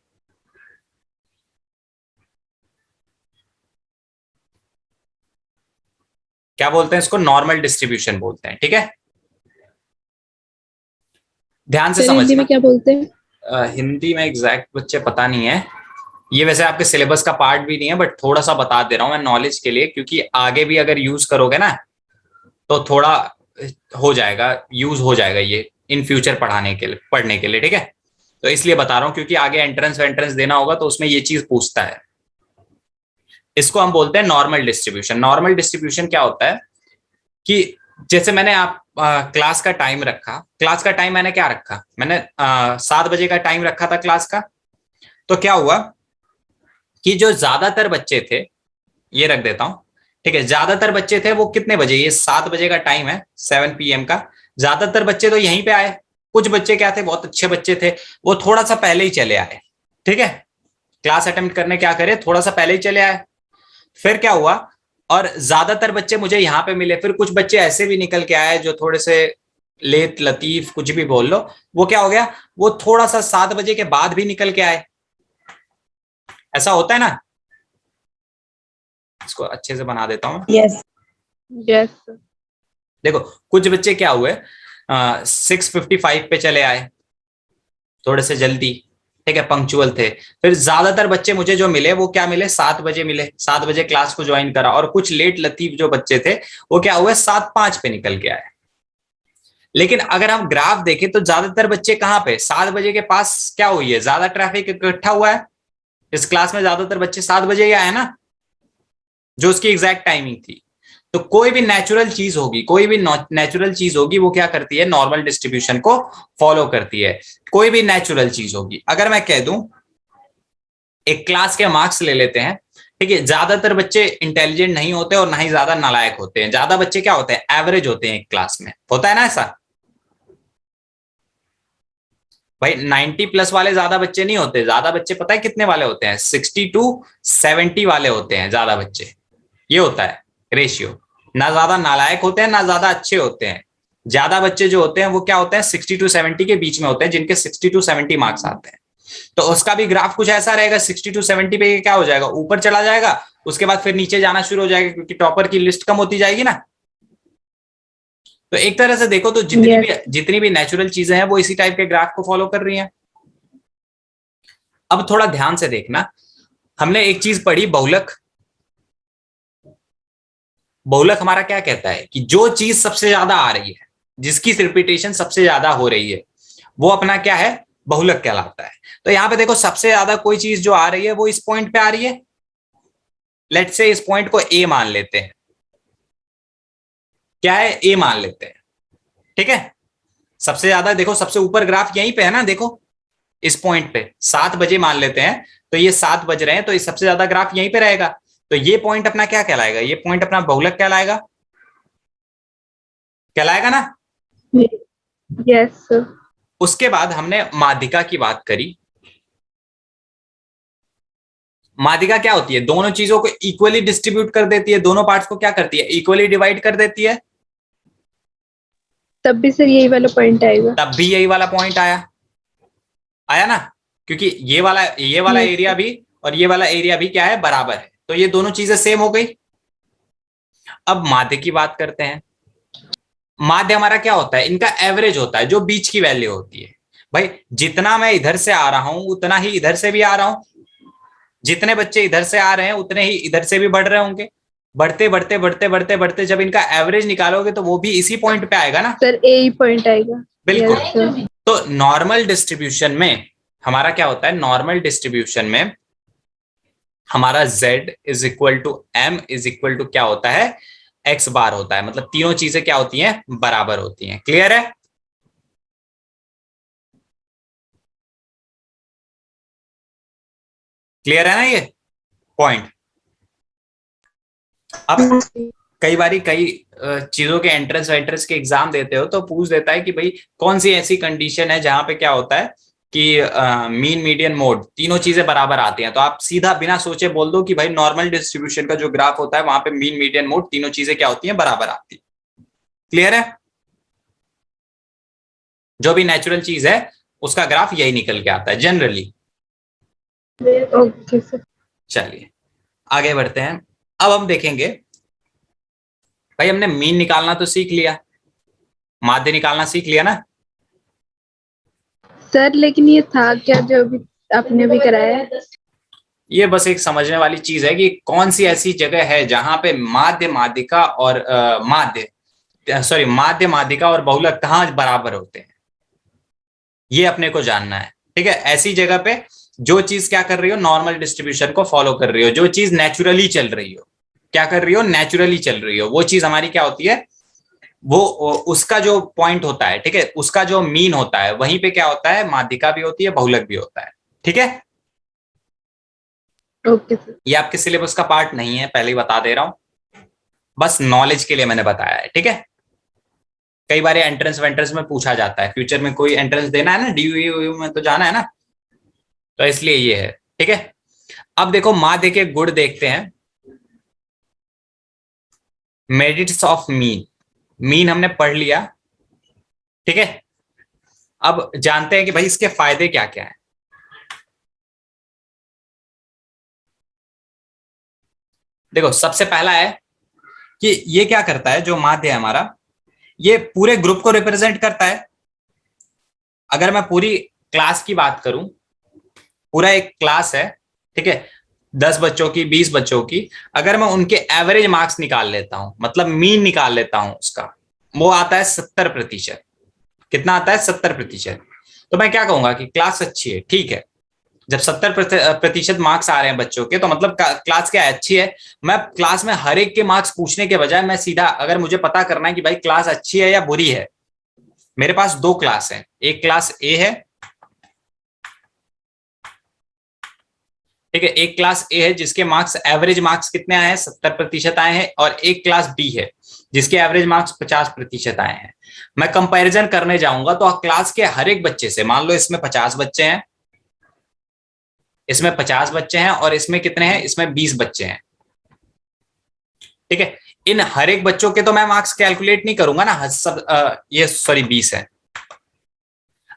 क्या बोलते हैं इसको? नॉर्मल डिस्ट्रीब्यूशन बोलते हैं, ठीक है। ध्यान से
सर हिंदी
समझना।
में क्या बोलते हैं?
हिंदी में एग्जैक्ट बच्चे पता नहीं है, ये वैसे आपके सिलेबस का पार्ट भी नहीं है, बट थोड़ा सा बता दे रहा हूं मैं नॉलेज के लिए, क्योंकि आगे भी अगर यूज करोगे ना तो थोड़ा हो जाएगा, यूज हो जाएगा ये इन फ्यूचर पढ़ने के लिए, ठीक है। तो इसलिए बता रहा हूँ क्योंकि आगे एंट्रेंस वेंट्रेंस देना होगा तो उसमें ये चीज पूछता है। इसको हम बोलते हैं नॉर्मल डिस्ट्रीब्यूशन। नॉर्मल डिस्ट्रीब्यूशन क्या होता है कि जैसे मैंने आप क्लास का टाइम रखा, क्लास का टाइम मैंने क्या रखा, मैंने 7 बजे का टाइम रखा था क्लास का। तो क्या हुआ कि जो ज्यादातर बच्चे थे, ये रख देता हूं, ठीक है, ज्यादातर बच्चे थे वो कितने बजे, ये 7 बजे का टाइम है, 7 PM का। ज्यादातर बच्चे तो यहीं पे आए। कुछ बच्चे क्या थे, बहुत अच्छे बच्चे थे, वो थोड़ा सा पहले ही चले आए, ठीक है, क्लास अटेम्प्ट करने क्या करे, थोड़ा सा पहले ही चले आए। फिर क्या हुआ, और ज्यादातर बच्चे मुझे यहाँ पे मिले, फिर कुछ बच्चे ऐसे भी निकल के आए जो थोड़े से लेट लतीफ कुछ भी बोल लो, वो क्या हो गया, वो थोड़ा सा 7 बजे के बाद भी निकल के आए। ऐसा होता है ना, इसको अच्छे से बना देता हूं।
यस
यस
देखो कुछ बच्चे क्या हुए, 6:55 पे चले आए, थोड़े से जल्दी, ठीक है, पंक्चुअल थे। फिर ज्यादातर बच्चे मुझे जो मिले वो क्या मिले, 7 बजे मिले, 7 बजे क्लास को ज्वाइन करा। और कुछ लेट लतीफ जो बच्चे थे वो क्या हुए, 7:05 पे निकल के आए। लेकिन अगर हम ग्राफ देखें तो ज्यादातर बच्चे कहाँ पे, 7 बजे के पास क्या हुई है, ज्यादा ट्रैफिक इकट्ठा हुआ है इस क्लास में, ज्यादातर बच्चे 7 बजे ही आए ना, जो उसकी एग्जैक्ट टाइमिंग थी। तो कोई भी नेचुरल चीज होगी, कोई भी नेचुरल चीज होगी, वो क्या करती है, नॉर्मल डिस्ट्रीब्यूशन को फॉलो करती है। कोई भी नेचुरल चीज होगी, अगर मैं कह दूं एक क्लास के मार्क्स ले लेते हैं, ठीक है, ज्यादातर बच्चे इंटेलिजेंट नहीं होते और ना ही ज्यादा नालायक होते हैं, ज्यादा बच्चे क्या होते हैं, एवरेज होते हैं एक क्लास में, होता है ना ऐसा भाई। 90+ वाले ज्यादा बच्चे नहीं होते, ज्यादा बच्चे पता है कितने वाले होते हैं, 60 to 70 वाले होते हैं ज्यादा बच्चे, ये होता है रेशियो। ना ज्यादा नालायक होते हैं ना ज्यादा अच्छे होते हैं, ज्यादा बच्चे जो होते हैं वो क्या होते हैं, 60 to 70 के बीच में होते हैं, जिनके 60 to 70 मार्क्स आते हैं। तो उसका भी ग्राफ कुछ ऐसा रहेगा, 60 to 70 पे क्या हो जाएगा, ऊपर चला जाएगा, उसके बाद फिर नीचे जाना शुरू हो जाएगा, क्योंकि टॉपर की लिस्ट कम होती जाएगी ना। तो एक तरह से देखो तो जितनी भी नेचुरल चीजें हैं वो इसी टाइप के ग्राफ को फॉलो कर रही हैं। अब थोड़ा ध्यान से देखना, हमने एक चीज पढ़ी, बहुलक। बहुलक हमारा क्या कहता है कि जो चीज सबसे ज्यादा आ रही है, जिसकी रिपीटेशन सबसे ज्यादा हो रही है, वो अपना क्या है, बहुलक कहलाता है। तो यहां पे देखो सबसे ज्यादा कोई चीज जो आ रही है वो इस पॉइंट पे आ रही है, लेट्स से इस पॉइंट को ए मान लेते हैं, क्या है, ए मान लेते हैं, ठीक है। सबसे ज्यादा देखो सबसे ऊपर ग्राफ यहीं पे है ना, देखो इस पॉइंट पे 7 बजे मान लेते हैं, तो ये 7 बज रहे हैं, तो ये सबसे ज्यादा ग्राफ यहीं पे रहेगा। तो ये पॉइंट अपना क्या कहलाएगा, ये पॉइंट अपना बहुलक कहलाएगा, कहलाएगा ना।
यस
उसके बाद हमने माध्यिका की बात करी। माध्यिका क्या होती है, दोनों चीजों को इक्वली डिस्ट्रीब्यूट कर देती है, दोनों पार्ट्स को क्या करती है, इक्वली डिवाइड कर देती है।
तब भी सर यही वाला पॉइंट आएगा।
तब भी यही वाला पॉइंट आया, आया ना, क्योंकि ये वाला
Yes,
एरिया भी और ये वाला एरिया भी क्या है, बराबर है, तो ये दोनों चीजें सेम हो गई। अब माध्य की बात करते हैं। माध्य हमारा क्या होता है, इनका एवरेज होता है, जो बीच की वैल्यू होती है। भाई जितना मैं इधर से आ रहा हूं उतना ही इधर से भी आ रहा हूं, जितने बच्चे इधर से आ रहे हैं उतने ही इधर से भी बढ़ रहे होंगे, बढ़ते बढ़ते बढ़ते बढ़ते बढ़ते जब इनका एवरेज निकालोगे तो वो भी इसी पॉइंट पे आएगा ना।
सर ए ही पॉइंट आएगा।
बिल्कुल।
Yes, sir.
तो नॉर्मल डिस्ट्रीब्यूशन में हमारा क्या होता है, नॉर्मल डिस्ट्रीब्यूशन में हमारा z is equal to m is equal to क्या होता है, x बार होता है, मतलब तीनों चीजें क्या होती हैं, बराबर होती हैं। क्लियर है, क्लियर है ना ये पॉइंट। अब कई बारी कई चीजों के एंट्रेंस वेंट्रेंस के एग्जाम देते हो तो पूछ देता है कि भाई कौन सी ऐसी कंडीशन है जहां पे क्या होता है कि मीन मीडियन मोड तीनों चीजें बराबर आती हैं, तो आप सीधा बिना सोचे बोल दो कि भाई नॉर्मल डिस्ट्रीब्यूशन का जो ग्राफ होता है वहां पे मीन मीडियन मोड तीनों चीजें क्या होती हैं, बराबर आती है। क्लियर है, जो भी नेचुरल चीज है उसका ग्राफ यही निकल के आता है जनरली।
Okay sir.
चलिए आगे बढ़ते हैं। अब हम देखेंगे, भाई हमने मीन निकालना तो सीख लिया, माध्य निकालना सीख लिया ना।
सर लेकिन ये था क्या जो अभी आपने भी कराया।
ये बस एक समझने वाली चीज है कि कौन सी ऐसी जगह है जहां पे माध्य माध्यिका और माध्य माध्यिका और बहुलक कहाँ बराबर होते हैं, ये अपने को जानना है। ठीक है, ऐसी जगह पे जो चीज क्या कर रही हो, नॉर्मल डिस्ट्रीब्यूशन को फॉलो कर रही हो, जो चीज नेचुरली चल रही हो, क्या कर रही हो, नेचुरली चल रही हो, वो चीज हमारी क्या होती है, वो उसका जो पॉइंट होता है, ठीक है, उसका जो मीन होता है, वहीं पे क्या होता है, माध्यिका भी होती है, बहुलक भी होता है। ठीक है,
ओके सर।
ये आपके सिलेबस का पार्ट नहीं है, पहले ही बता दे रहा हूं, बस नॉलेज के लिए मैंने बताया है। ठीक है, कई बार एंट्रेंस वेंट्रेंस में पूछा जाता है, फ्यूचर में कोई एंट्रेंस देना है ना, डीयू में तो जाना है ना, तो इसलिए ये है। ठीक है, अब देखो माध्य के गुण देखते हैं। मेरिट्स ऑफ मीन, मीन हमने पढ़ लिया, ठीक है। अब जानते हैं कि भाई इसके फायदे क्या क्या है। देखो सबसे पहला है कि ये क्या करता है, जो माध्य है हमारा, ये पूरे ग्रुप को रिप्रेजेंट करता है। अगर मैं पूरी क्लास की बात करूं, पूरा एक क्लास है, ठीक है, 10 बच्चों की, 20 बच्चों की, अगर मैं उनके एवरेज मार्क्स निकाल लेता हूं, मतलब मीन निकाल लेता हूं उसका, वो आता है 70%। कितना आता है? 70%। तो मैं क्या कहूंगा कि क्लास अच्छी है, ठीक है। जब 70% मार्क्स आ रहे हैं बच्चों के, तो मतलब क्लास क्या है? अच्छी है। मैं क्लास में हर एक के मार्क्स पूछने के बजाय मैं सीधा, अगर मुझे पता करना है कि भाई क्लास अच्छी है या बुरी है, मेरे पास दो क्लास है, एक क्लास ए है, ठीक है, एक क्लास ए है जिसके मार्क्स, एवरेज मार्क्स कितने आए हैं? 70% आए हैं, और एक क्लास बी है जिसके एवरेज मार्क्स 50% आए हैं। मैं कंपैरिजन करने जाऊंगा तो क्लास के हर एक बच्चे से, मान लो इसमें 50 बच्चे हैं, इसमें 50 बच्चे हैं, और इसमें कितने हैं? इसमें 20 बच्चे हैं, ठीक है। इन हर एक बच्चों के तो मैं मार्क्स कैलकुलेट नहीं करूंगा ना, सब ये सॉरी 20 है।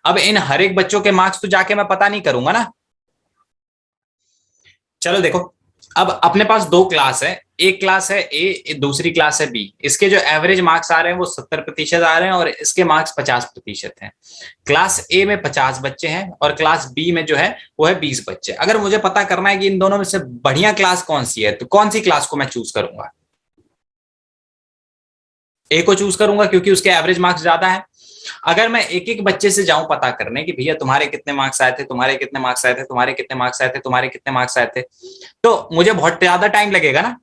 अब इन हर एक बच्चों के मार्क्स तो जाके मैं पता नहीं करूंगा ना। चलो देखो, अब अपने पास दो क्लास है, एक क्लास है ए, दूसरी क्लास है बी। इसके जो एवरेज मार्क्स आ रहे हैं वो 70% आ रहे हैं, और इसके मार्क्स 50% हैं। क्लास ए में 50 बच्चे हैं, और क्लास बी में जो है वो है 20 बच्चे। अगर मुझे पता करना है कि इन दोनों में से बढ़िया क्लास कौन सी है, तो कौन सी क्लास को मैं चूज करूंगा? ए को चूज करूंगा, क्योंकि उसके एवरेज मार्क्स ज्यादा है। अगर मैं एक एक बच्चे से जाऊं पता करने कि भैया तुम्हारे कितने मार्क्स आए थे, तुम्हारे कितने मार्क्स आए थे, तुम्हारे कितने मार्क्स आए थे, तुम्हारे कितने मार्क्स आए थे, तो मुझे बहुत ज्यादा टाइम लगेगा ना।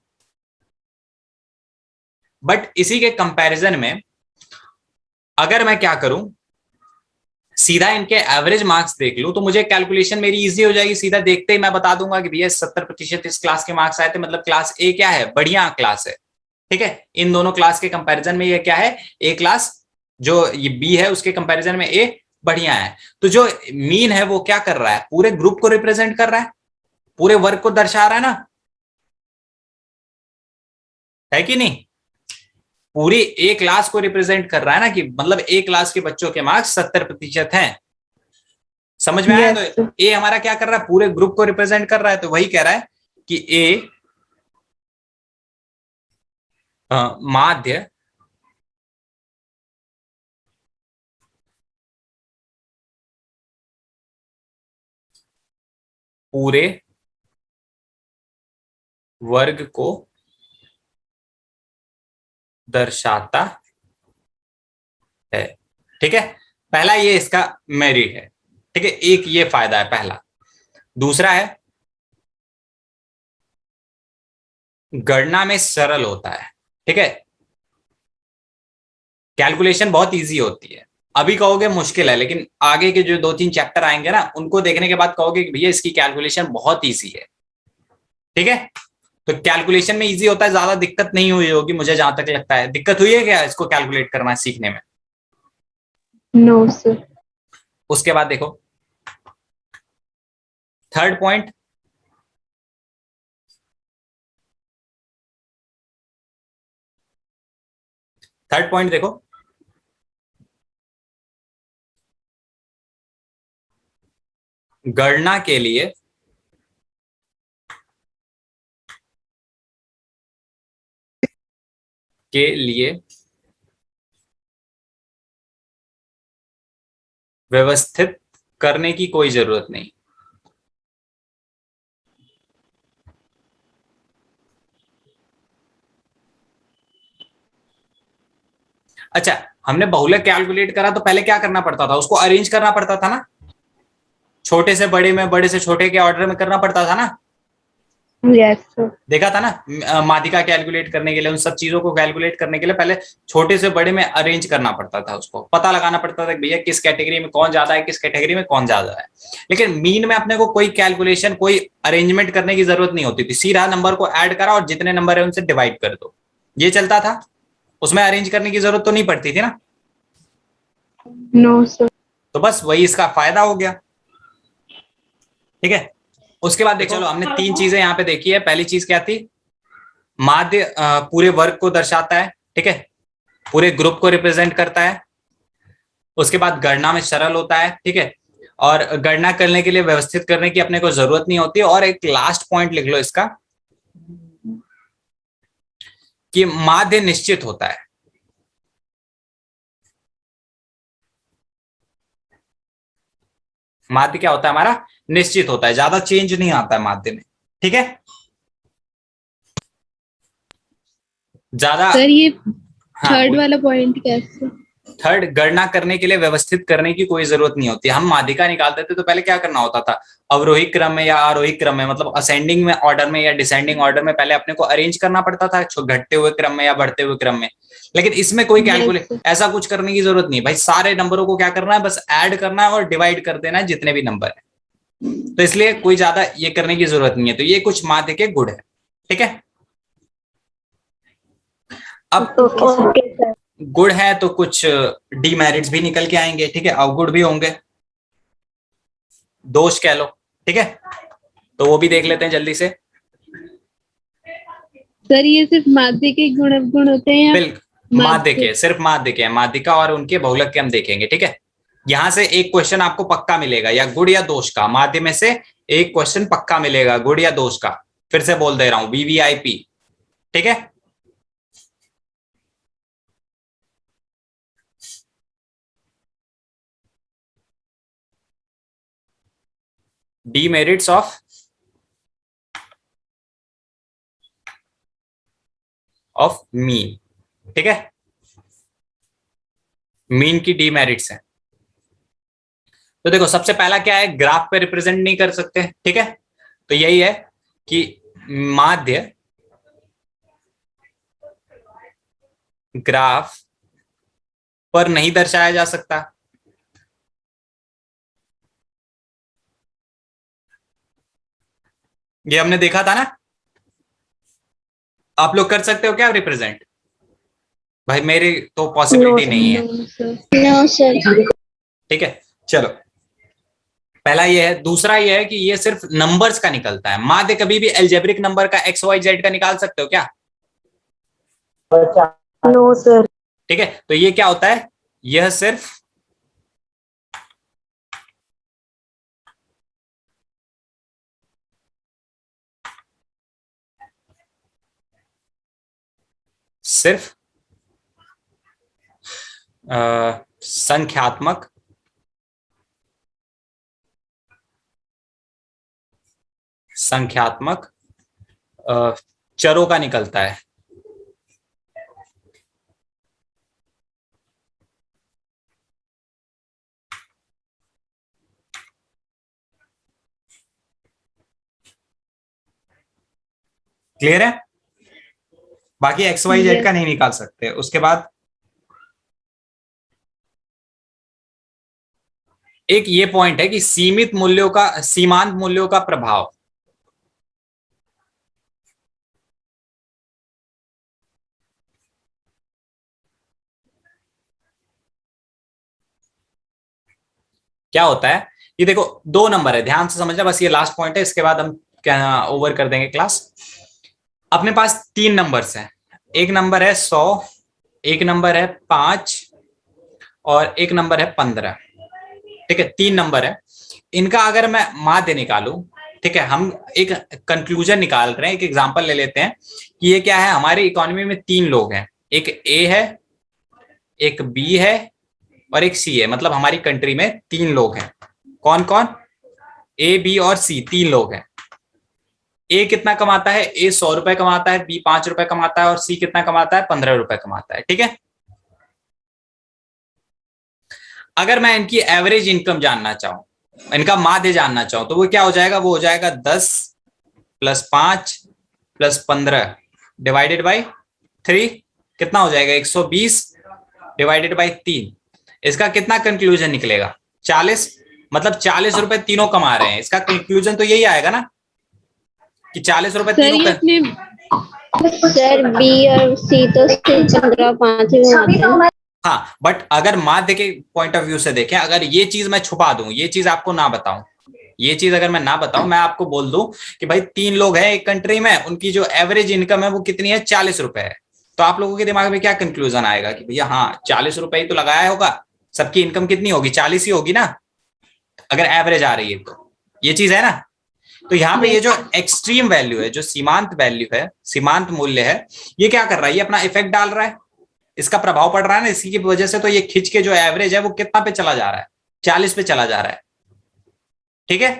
बट इसी के कंपैरिजन में अगर मैं क्या करूं, सीधा इनके एवरेज मार्क्स देख लूं, तो मुझे कैलकुलेशन मेरी इजी हो जाएगी। सीधा देखते ही मैं बता दूंगा कि भैया 70% इस क्लास के मार्क्स आए थे, मतलब क्लास ए क्या है? बढ़िया क्लास है, ठीक है। इन दोनों क्लास के कंपैरिजन में ये क्या है? ए क्लास, जो ये बी है उसके कंपैरिजन में ए बढ़िया है। तो जो मीन है वो क्या कर रहा है? पूरे ग्रुप को रिप्रेजेंट कर रहा है, पूरे वर्ग को दर्शा रहा है ना, है कि नहीं? पूरी ए क्लास को रिप्रेजेंट कर रहा है ना, कि मतलब ए क्लास के बच्चों के मार्क्स 70% हैं। समझ में आया?
यस
तो ए हमारा क्या कर रहा है? पूरे ग्रुप को रिप्रेजेंट कर रहा है। तो वही कह रहा है कि ए माध्य पूरे वर्ग को दर्शाता है, ठीक है। पहला ये इसका मेरिट है, ठीक है, एक ये फायदा है पहला। दूसरा है गणना में सरल होता है, ठीक है, कैलकुलेशन बहुत इजी होती है। अभी कहोगे मुश्किल है, लेकिन आगे के जो 2-3 चैप्टर आएंगे ना, उनको देखने के बाद कहोगे कि भैया इसकी कैलकुलेशन बहुत इजी है, ठीक है। तो कैलकुलेशन में इजी होता है, ज्यादा दिक्कत नहीं हुई होगी मुझे जहां तक लगता है। दिक्कत हुई है क्या इसको कैलकुलेट करना सीखने में?
No sir.
उसके बाद देखो थर्ड पॉइंट, थर्ड पॉइंट देखो, गणना के लिए व्यवस्थित करने की कोई जरूरत नहीं। अच्छा, हमने बहुलक कैलकुलेट करा तो पहले क्या करना पड़ता था? उसको अरेंज करना पड़ता था ना, छोटे से बड़े में, बड़े से छोटे के ऑर्डर में करना पड़ता था ना।
Yes sir.
देखा था ना, माध्यिका कैलकुलेट करने के लिए, उन सब चीजों को कैलकुलेट करने के लिए पहले छोटे से बड़े में अरेंज करना पड़ता था, उसको पता लगाना पड़ता था कि भैया किस कैटेगरी में कौन ज्यादा है, किस कैटेगरी में कौन ज्यादा है। लेकिन मीन में अपने को कोई कैलकुलेशन, कोई अरेंजमेंट करने की जरूरत नहीं होती थी। सीधा नंबर को ऐड करा और जितने नंबर है उनसे डिवाइड कर दो, ये चलता था। उसमें अरेंज करने की जरूरत तो नहीं पड़ती थी ना।
No sir.
तो बस वही इसका फायदा हो गया, ठीक है। उसके बाद देखो, चलो हमने 3 चीजें यहाँ पे देखी है। पहली चीज क्या थी? माध्य पूरे वर्ग को दर्शाता है, ठीक है, पूरे ग्रुप को रिप्रेजेंट करता है। उसके बाद गणना में सरल होता है, ठीक है, और गणना करने के लिए व्यवस्थित करने की अपने को जरूरत नहीं होती। और एक लास्ट पॉइंट लिख लो इसका कि माध्य निश्चित होता है। माध्य क्या होता है हमारा? निश्चित होता है, ज्यादा चेंज नहीं आता है माध्य में, ठीक है, ज्यादा।
सर ये
हाँ,
थर्ड वाला पॉइंट कैसे?
थर्ड, गणना करने के लिए व्यवस्थित करने की कोई जरूरत नहीं होती। हम माध्यिका निकालते थे तो पहले क्या करना होता था, अवरोही क्रम में या आरोही क्रम में, मतलब असेंडिंग में ऑर्डर में या डिसेंडिंग ऑर्डर में पहले अपने को अरेंज करना पड़ता था, घटते हुए क्रम में या बढ़ते हुए क्रम में। लेकिन इसमें कोई कैलकुलेट ऐसा कुछ करने की जरूरत नहीं भाई, सारे नंबरों को क्या करना है, बस ऐड करना है और डिवाइड कर देना है जितने भी नंबर है। तो इसलिए कोई ज्यादा ये करने की जरूरत नहीं है। तो ये कुछ माध्य के गुण है, ठीक है। अब गुण है तो कुछ डीमेरिट्स भी निकल के आएंगे, ठीक है, अवगुण भी होंगे, दोष कह लो, ठीक है, तो वो भी देख लेते हैं जल्दी से।
सर ये सिर्फ माध्य के गुण होते हैं या
बिल्कुल माध्य के, सिर्फ माध्य के, माध्यिका और उनके बहुलक के हम देखेंगे, ठीक है। यहां से एक क्वेश्चन आपको पक्का मिलेगा, या गुण या दोष का, माध्य में से एक क्वेश्चन पक्का मिलेगा गुण या दोष का। फिर से बोल दे रहा हूं, VVIP, ठीक है। डीमेरिट्स ऑफ मीन, ठीक है, मीन की डीमेरिट्स है। तो देखो सबसे पहला क्या है, ग्राफ पे रिप्रेजेंट नहीं कर सकते, ठीक है, तो यही है कि माध्य ग्राफ पर नहीं दर्शाया जा सकता। ये हमने देखा था ना। आप लोग कर सकते हो क्या रिप्रेजेंट? भाई मेरी तो पॉसिबिलिटी नहीं है।
No sir.
ठीक है, चलो पहला ये है। दूसरा ये है कि ये सिर्फ नंबर्स का निकलता है। माध्य कभी भी एल्जेब्रिक नंबर का XYZ का निकाल सकते हो क्या?
No sir.
ठीक है, तो ये क्या होता है, यह सिर्फ संख्यात्मक चरों का निकलता है। क्लियर है? बाकी XYZ का नहीं निकाल सकते। उसके बाद एक ये पॉइंट है कि सीमांत मूल्यों का प्रभाव। क्या होता है, ये देखो दो नंबर है, ध्यान से समझना, बस ये लास्ट पॉइंट है, इसके बाद हम क्या ओवर कर देंगे क्लास। अपने पास 3 नंबर्स हैं, एक नंबर है 100, एक नंबर है 5 और एक नंबर है 15। ठीक है, 3 नंबर है। इनका अगर मैं माध्य निकालूं, ठीक है, हम एक कंक्लूजन निकाल रहे हैं, एक एग्जांपल ले लेते हैं कि ये क्या है, हमारी इकोनॉमी में 3 लोग हैं, एक ए है, एक बी है और एक सी है। मतलब हमारी कंट्री में 3 लोग हैं। कौन कौन? ए, बी और सी, 3 लोग हैं। ए कितना कमाता है? ए 100 रुपए कमाता है, बी 5 रुपए कमाता है और सी कितना कमाता है? 15 रुपए कमाता है। ठीक है, अगर मैं इनकी एवरेज इनकम जानना चाहूं, इनका माध्य जानना चाहूं, तो वो क्या हो जाएगा, वो हो जाएगा 10 + 5 + 15 डिवाइडेड बाई 3, कितना हो जाएगा 120 डिवाइडेड बाई 3। इसका कितना कंक्लूजन निकलेगा? 40। मतलब 40 रुपए तीनों कमा रहे हैं। इसका कंक्लूजन तो यही आएगा ना कि 40 रुपए तीनों
सर बी और सी तो 15 5 ही होते हैं।
हाँ, बट अगर माध्य के पॉइंट ऑफ व्यू से देखें, अगर ये चीज मैं छुपा दूं, ये चीज आपको ना बताऊं, ये चीज अगर मैं ना बताऊं, मैं आपको बोल दूं कि भाई 3 लोग हैं एक कंट्री में, उनकी जो एवरेज इनकम है वो कितनी है, 40 रुपए है, तो आप लोगों के दिमाग में क्या कंक्लूजन आएगा कि भैया हाँ 40 रुपए ही तो लगाया होगा, सबकी इनकम कितनी होगी, 40 ही होगी ना, अगर एवरेज आ रही है तो। ये चीज है ना। तो यहाँ पे ये जो एक्सट्रीम वैल्यू है, जो सीमांत वैल्यू है, सीमांत मूल्य है, ये क्या कर रहा है, ये अपना इफेक्ट डाल रहा है, इसका प्रभाव पड़ रहा है ना, इसी की वजह से तो ये खिंच के जो एवरेज है वो कितना पे चला जा रहा है, 40 पे चला जा रहा है। ठीक है,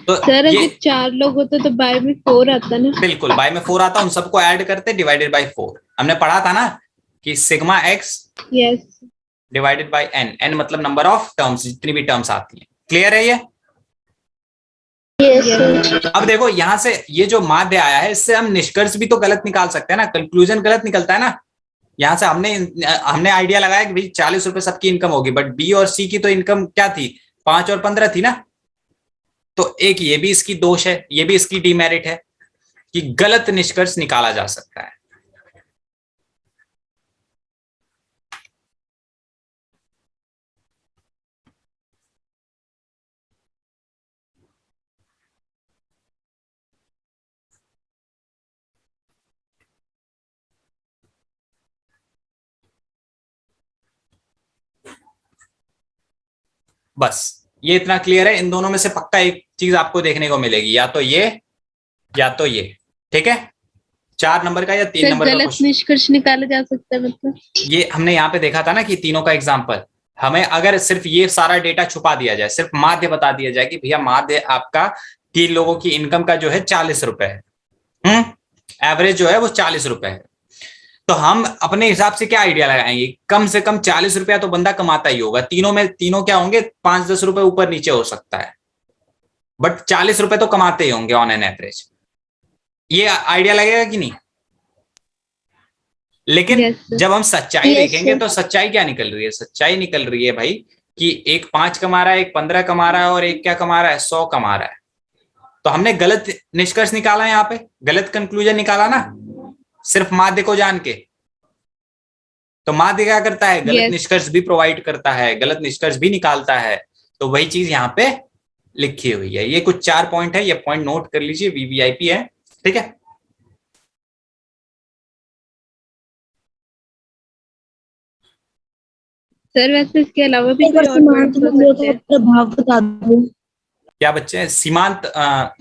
तो
सर
ये
अगर 4 लोग होते तो बाय में 4 आता ना।
बिल्कुल बाय में 4 आता, उन सबको ऐड करते डिवाइडेड बाय 4। हमने पढ़ा था ना कि sigma x
yes
divided by n, n मतलब नंबर ऑफ टर्म्स, जितनी भी टर्म्स आती हैं। क्लियर है ये?
यस
अब देखो यहां से ये जो माध्य आया है, इससे हम निष्कर्ष भी तो गलत निकाल सकते हैं ना, कंक्लूजन गलत निकलता है ना। यहां से हमने आइडिया लगाया कि भाई 40 रुपए सबकी इनकम होगी, बट बी और सी की तो इनकम क्या थी, 5 और 15 थी ना। तो एक ये भी इसकी दोष है, ये भी इसकी डीमेरिट है कि गलत निष्कर्ष निकाला जा सकता है। बस ये इतना क्लियर है, इन दोनों में से पक्का एक चीज आपको देखने को मिलेगी, या तो ये या तो ये। ठीक है, 4 नंबर का या 3
सर
नंबर का
गलत
क्वेश्चन।
निष्कर्ष निकाला जा सकता है मतलब।
ये हमने यहाँ पे देखा था ना कि तीनों का एग्जाम्पल, हमें अगर सिर्फ ये सारा डेटा छुपा दिया जाए, सिर्फ माध्य बता दिया जाए कि भैया माध्य आपका 3 लोगों की इनकम का जो है 40 रुपए है, एवरेज जो है वो 40 रुपए है, तो हम अपने हिसाब से क्या आइडिया लगाएंगे, कम से कम 40 रुपया तो बंदा कमाता ही होगा, तीनों में तीनों क्या होंगे, 5-10 रुपए ऊपर नीचे हो सकता है, बट 40 रुपए तो कमाते ही होंगे ऑन एन एवरेज। ये आइडिया लगेगा कि नहीं? लेकिन
Yes,
जब हम सच्चाई
Yes,
देखेंगे
sir.
तो सच्चाई क्या निकल रही है, सच्चाई निकल रही है भाई कि एक 5 कमा रहा है, एक 15 कमा रहा है, और एक क्या कमा रहा है, 100 कमा रहा है। तो हमने गलत निष्कर्ष निकाला, यहाँ पे गलत कंक्लूजन निकाला ना, सिर्फ माध्य को जान के। तो माध्य क्या करता है, गलत
Yes.
निष्कर्ष भी प्रोवाइड करता है, गलत निष्कर्ष भी निकालता है। तो वही चीज यहाँ पे लिखी हुई है। ये कुछ 4 पॉइंट है, ये पॉइंट नोट कर लीजिए, वीवीआईपी है। ठीक है,
सर वैसे इसके अलावा भी
एक बार
कोई और
सीमांत
पॉइंट्स हो
मूल्यों
सकते
के
हैं।
प्रभाव बता दो।
क्या बच्चे, सीमांत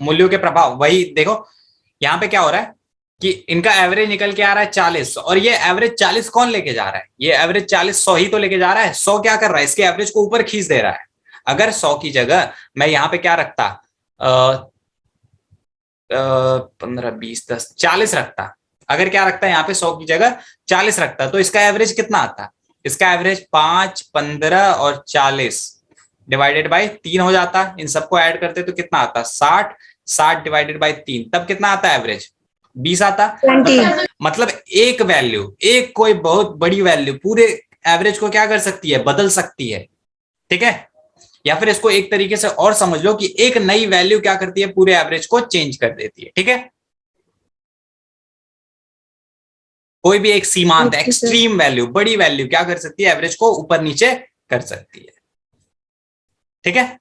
मूल्यों के प्रभाव, वही देखो यहाँ पे क्या हो रहा है कि इनका एवरेज निकल के आ रहा है 40, और ये एवरेज 40 कौन लेके जा रहा है, ये एवरेज 40 100 ही तो लेके जा रहा है। 100 क्या कर रहा है, इसके एवरेज को ऊपर खींच दे रहा है। अगर 100 की जगह मैं यहाँ पे क्या रखता, 15 20 10 40 रखता, अगर क्या रखता है यहाँ पे 100 की जगह 40 रखता, तो इसका एवरेज कितना आता, इसका एवरेज 5 15 और 40 डिवाइडेड बाय 3 हो जाता। इन सबको ऐड करते तो कितना आता, 60, 60 डिवाइडेड बाय 3, तब कितना आता एवरेज, 20 आता। मतलब एक वैल्यू, एक कोई बहुत बड़ी वैल्यू पूरे एवरेज को क्या कर सकती है, बदल सकती है। ठीक है, या फिर इसको एक तरीके से और समझ लो कि एक नई वैल्यू क्या करती है, पूरे एवरेज को चेंज कर देती है। ठीक है, कोई भी एक सीमांत एक्सट्रीम वैल्यू, बड़ी वैल्यू क्या कर सकती है, एवरेज को ऊपर नीचे कर सकती है। ठीक है,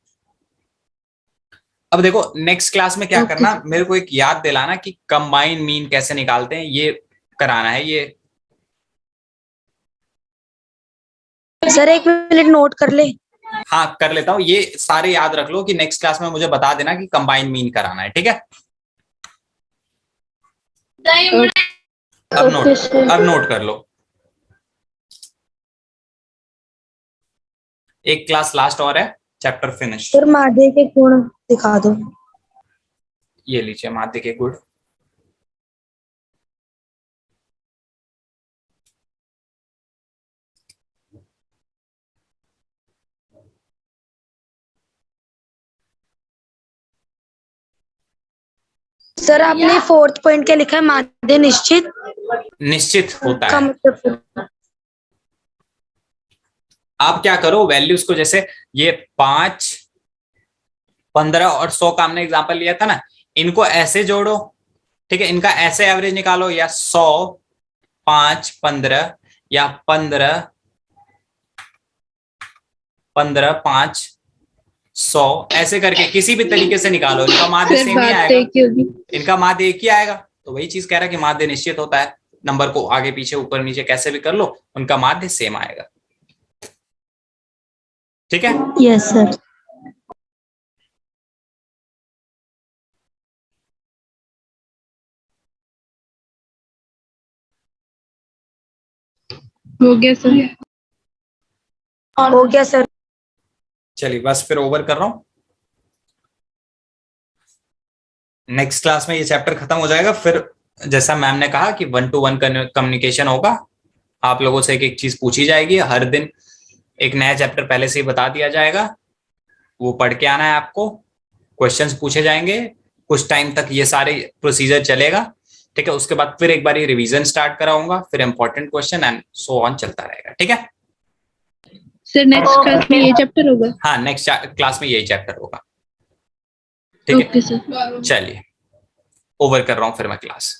अब देखो नेक्स्ट क्लास में क्या करना, मेरे को एक याद दिलाना कि कंबाइन मीन कैसे निकालते हैं, ये कराना है। ये
सर 1 मिनट नोट कर ले।
हाँ कर लेता हूँ, ये सारे याद रख लो कि नेक्स्ट क्लास में मुझे बता देना कि कंबाइन मीन कराना है। ठीक है, अब नोट कर लो। एक क्लास लास्ट और है, चैप्टर फिनिश।
सर माध्य के गुण दिखा दो।
ये लीजिए माध्य के गुण।
सर आपने 4th पॉइंट क्या लिखा है, माध्य निश्चित
निश्चित होता
का
है।
मतलब।
आप क्या करो, वैल्यूज को जैसे ये 5 15 और 100 का हमने एग्जांपल लिया था ना, इनको ऐसे जोड़ो। ठीक है, इनका ऐसे एवरेज निकालो, या 100 5 15, या 15 15 5 100, ऐसे करके किसी भी तरीके से निकालो, इनका माध्य
सर
सेम ही
बात
आएगा,
एक ही होगी।
इनका माध्य एक ही आएगा। तो वही चीज कह रहा है कि माध्य निश्चित होता है, नंबर को आगे पीछे ऊपर नीचे कैसे भी कर लो, उनका माध्य सेम आएगा। ठीक है।
Yes sir.
हो गया सर।
हो गया सर।
चलिए बस फिर ओवर कर रहा हूं, नेक्स्ट क्लास में ये चैप्टर खत्म हो जाएगा। फिर जैसा मैम ने कहा कि 1-to-1 कम्युनिकेशन होगा, आप लोगों से एक एक चीज पूछी जाएगी, हर दिन एक नया चैप्टर पहले से ही बता दिया जाएगा, वो पढ़ के आना है आपको, क्वेश्चंस पूछे जाएंगे, कुछ टाइम तक ये सारे प्रोसीजर चलेगा। ठीक है, उसके बाद फिर एक बार रिवीजन स्टार्ट कराऊंगा, फिर important question and so on चलता रहेगा। ठीक है
सर नेक्स्ट क्लास में ये चैप्टर होगा?
हाँ, नेक्स्ट क्लास में यही चैप्टर होगा। ठीक है,
ओके सर।
चलिए ओवर कर रहा हूं फिर मैं क्लास।